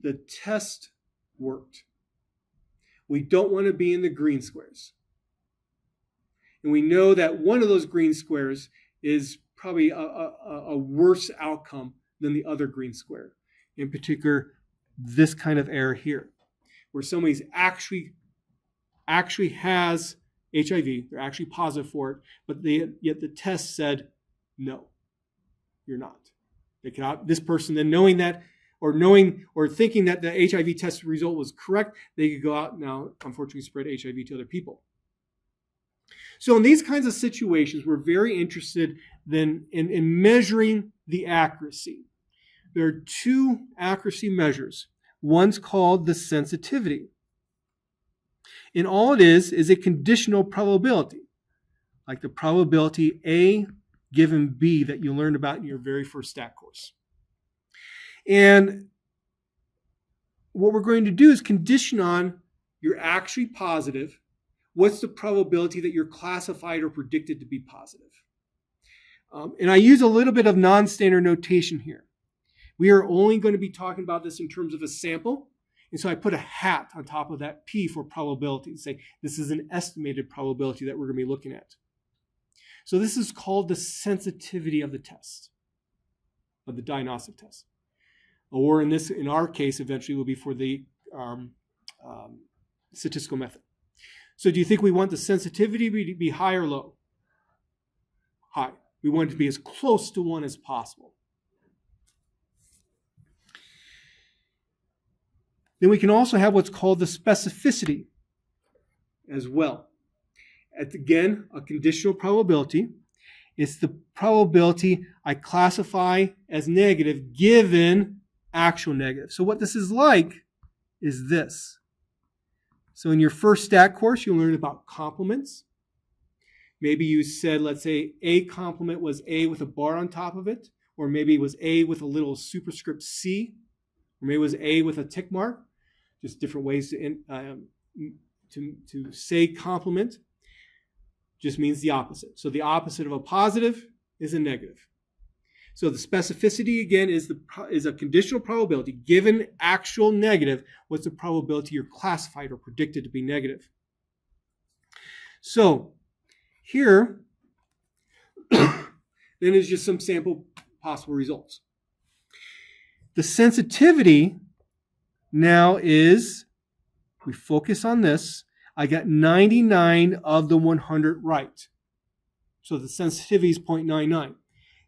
the test worked. We don't want to be in the green squares. And we know that one of those green squares is probably a worse outcome than the other green square. In particular, this kind of error here, where somebody's actually has HIV, they're actually positive for it, but yet the test said, no, you're not. This person then knowing that, or thinking that the HIV test result was correct, they could go out and now, unfortunately, spread HIV to other people. So in these kinds of situations, we're very interested then in measuring the accuracy. There are two accuracy measures. One's called the sensitivity. And all it is a conditional probability, like the probability A given B that you learned about in your very first stat course. And what we're going to do is condition on you're actually positive. What's the probability that you're classified or predicted to be positive? And I use a little bit of non-standard notation here. We are only going to be talking about this in terms of a sample. And so I put a hat on top of that P for probability to say this is an estimated probability that we're going to be looking at. So this is called the sensitivity of the test, of the diagnostic test. Or in our case, eventually will be for the statistical method. So do you think we want the sensitivity to be high or low? High. We want it to be as close to 1 as possible. Then we can also have what's called the specificity as well. Again, a conditional probability. It's the probability I classify as negative given actual negative. So what this is like is this. So in your first stat course, you'll learn about complements. Maybe you said, let's say, A complement was A with a bar on top of it, or maybe it was A with a little superscript C, or maybe it was A with a tick mark. Just different ways to say complement. Just means the opposite. So the opposite of a positive is a negative. So the specificity, again, is a conditional probability. Given actual negative, what's the probability you're classified or predicted to be negative? So here, then is just some sample possible results. The sensitivity now is, we focus on this, I got 99 of the 100 right. So the sensitivity is 0.99.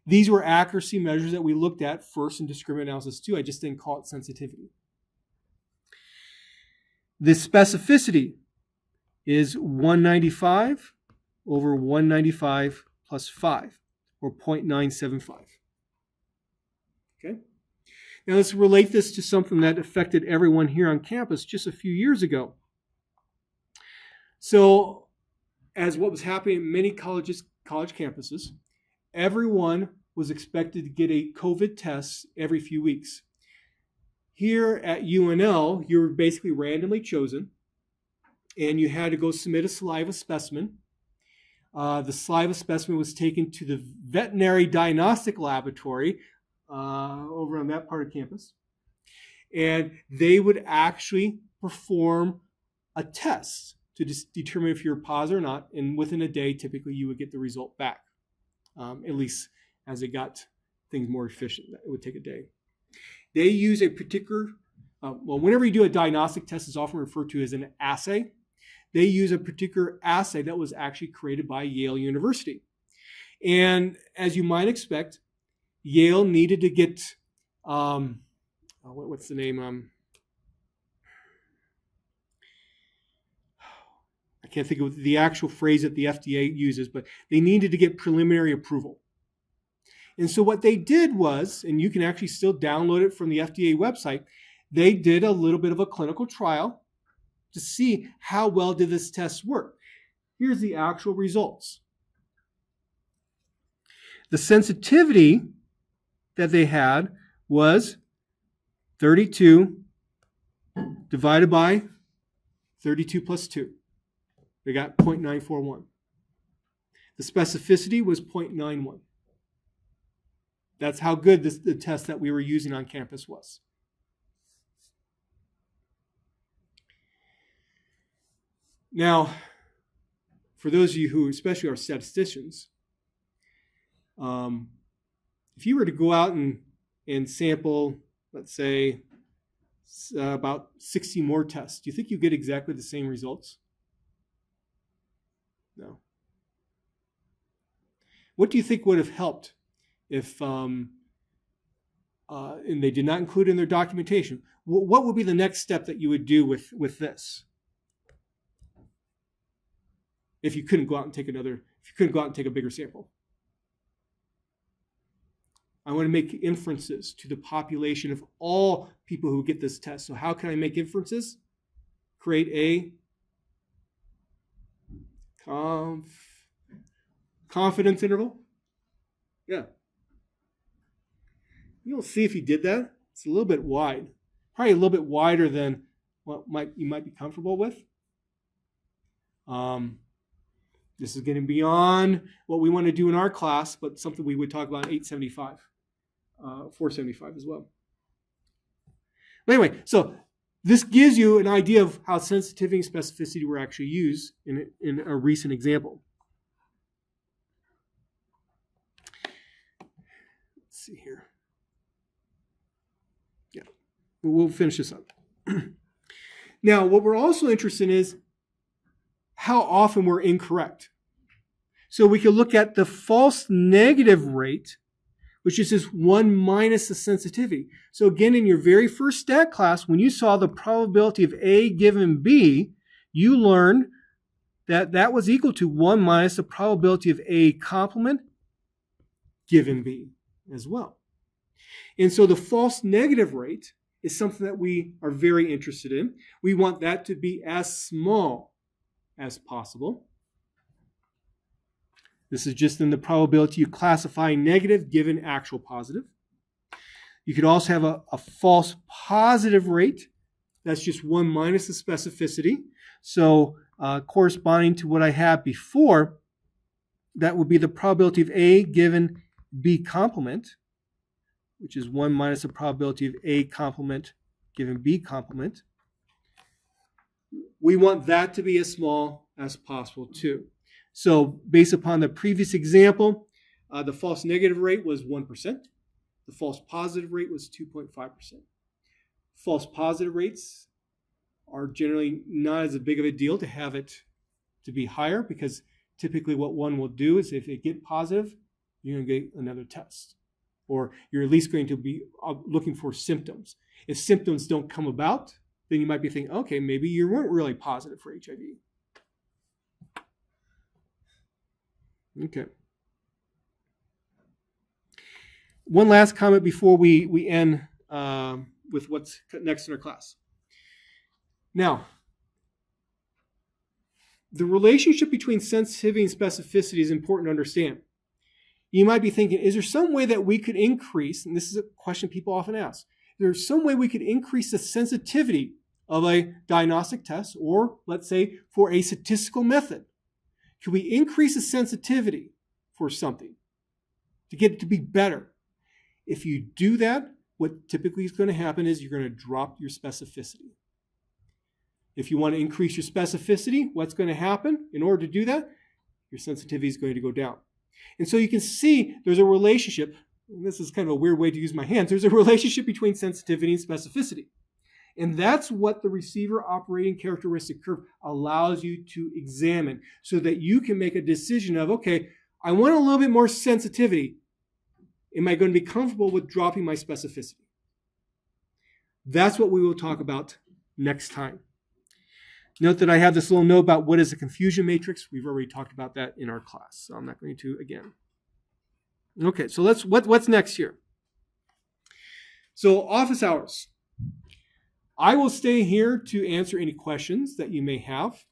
These were accuracy measures that we looked at first in discriminant analysis 2. I just didn't call it sensitivity. The specificity is 195 over 195 plus 5, or 0.975. Okay? Now let's relate this to something that affected everyone here on campus just a few years ago. So, as what was happening in many college campuses, everyone was expected to get a COVID test every few weeks. Here at UNL, you were basically randomly chosen, and you had to go submit a saliva specimen. The saliva specimen was taken to the veterinary diagnostic laboratory over on that part of campus, and they would actually perform a test to determine if you're positive or not, and within a day, typically, you would get the result back. At least as it got things more efficient. It would take a day. They use a particular, whenever you do a diagnostic test, it's often referred to as an assay. They use a particular assay that was actually created by Yale University. And as you might expect, Yale needed to get what's the name? I can't think of the actual phrase that the FDA uses, but they needed to get preliminary approval. And so what they did was, and you can actually still download it from the FDA website, they did a little bit of a clinical trial to see how well did this test work. Here's the actual results. The sensitivity that they had was 32 divided by 32 plus 2. They got 0.941. The specificity was 0.91. That's how good the test that we were using on campus was. Now, for those of you who especially are statisticians, if you were to go out and sample, let's say, about 60 more tests, do you think you get exactly the same results? No. What do you think would have helped if, and they did not include in their documentation, what would be the next step that you would do with this? If you couldn't go out and take a bigger sample. I want to make inferences to the population of all people who get this test. So how can I make inferences? Create a confidence interval. Yeah. You'll see if he did that. It's a little bit wide. Probably a little bit wider than what you might be comfortable with. This is getting beyond what we want to do in our class, but something we would talk about in 875, 475 as well. But anyway, so this gives you an idea of how sensitivity and specificity were actually used in a recent example. Let's see here. Yeah, we'll finish this up. Now, what we're also interested in is how often we're incorrect. So we can look at the false negative rate, which is just 1 minus the sensitivity. So again, in your very first stat class, when you saw the probability of A given B, you learned that that was equal to 1 minus the probability of A complement given B as well. And so the false negative rate is something that we are very interested in. We want that to be as small as possible. This is just in the probability of classifying negative given actual positive. You could also have a false positive rate. That's just 1 minus the specificity. So corresponding to what I had before, that would be the probability of A given B complement, which is 1 minus the probability of A complement given B complement. We want that to be as small as possible too. So based upon the previous example, the false negative rate was 1%. The false positive rate was 2.5%. False positive rates are generally not as big of a deal to have it to be higher, because typically what one will do is if they get positive, you're going to get another test. Or you're at least going to be looking for symptoms. If symptoms don't come about, then you might be thinking, okay, maybe you weren't really positive for HIV. Okay. One last comment before we end with what's next in our class. Now, the relationship between sensitivity and specificity is important to understand. You might be thinking, is there some way that we could increase, and this is a question people often ask, is there some way we could increase the sensitivity of a diagnostic test, or let's say for a statistical method? Can we increase the sensitivity for something to get it to be better? If you do that, what typically is going to happen is you're going to drop your specificity. If you want to increase your specificity, what's going to happen? In order to do that, your sensitivity is going to go down. And so you can see there's a relationship, and this is kind of a weird way to use my hands, there's a relationship between sensitivity and specificity. And that's what the receiver operating characteristic curve allows you to examine, so that you can make a decision of, okay, I want a little bit more sensitivity. Am I going to be comfortable with dropping my specificity? That's what we will talk about next time. Note that I have this little note about what is a confusion matrix. We've already talked about that in our class, so I'm not going to again. Okay, so what's next here? So office hours. I will stay here to answer any questions that you may have,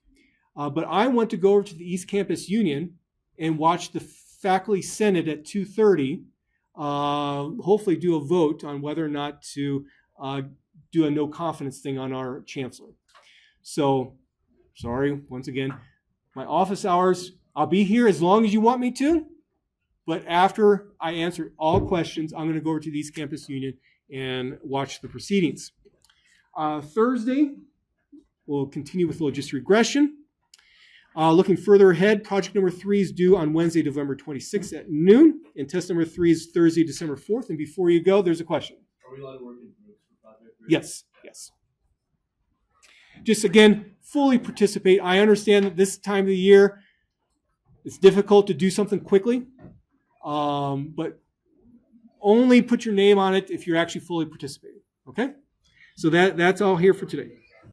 but I want to go over to the East Campus Union and watch the Faculty Senate at 2:30. Hopefully do a vote on whether or not to do a no confidence thing on our chancellor. So, sorry, once again, my office hours, I'll be here as long as you want me to, but after I answer all questions, I'm going to go over to the East Campus Union and watch the proceedings. Thursday, we'll continue with logistic regression. Looking further ahead, project number 3 is due on Wednesday, November 26th at noon, and test number 3 is Thursday, December 4th. And before you go, there's a question. Are we allowed to work in groups for project 3? Yes. Just again, fully participate. I understand that this time of the year, it's difficult to do something quickly, but only put your name on it if you're actually fully participating. Okay? So that's all here for today.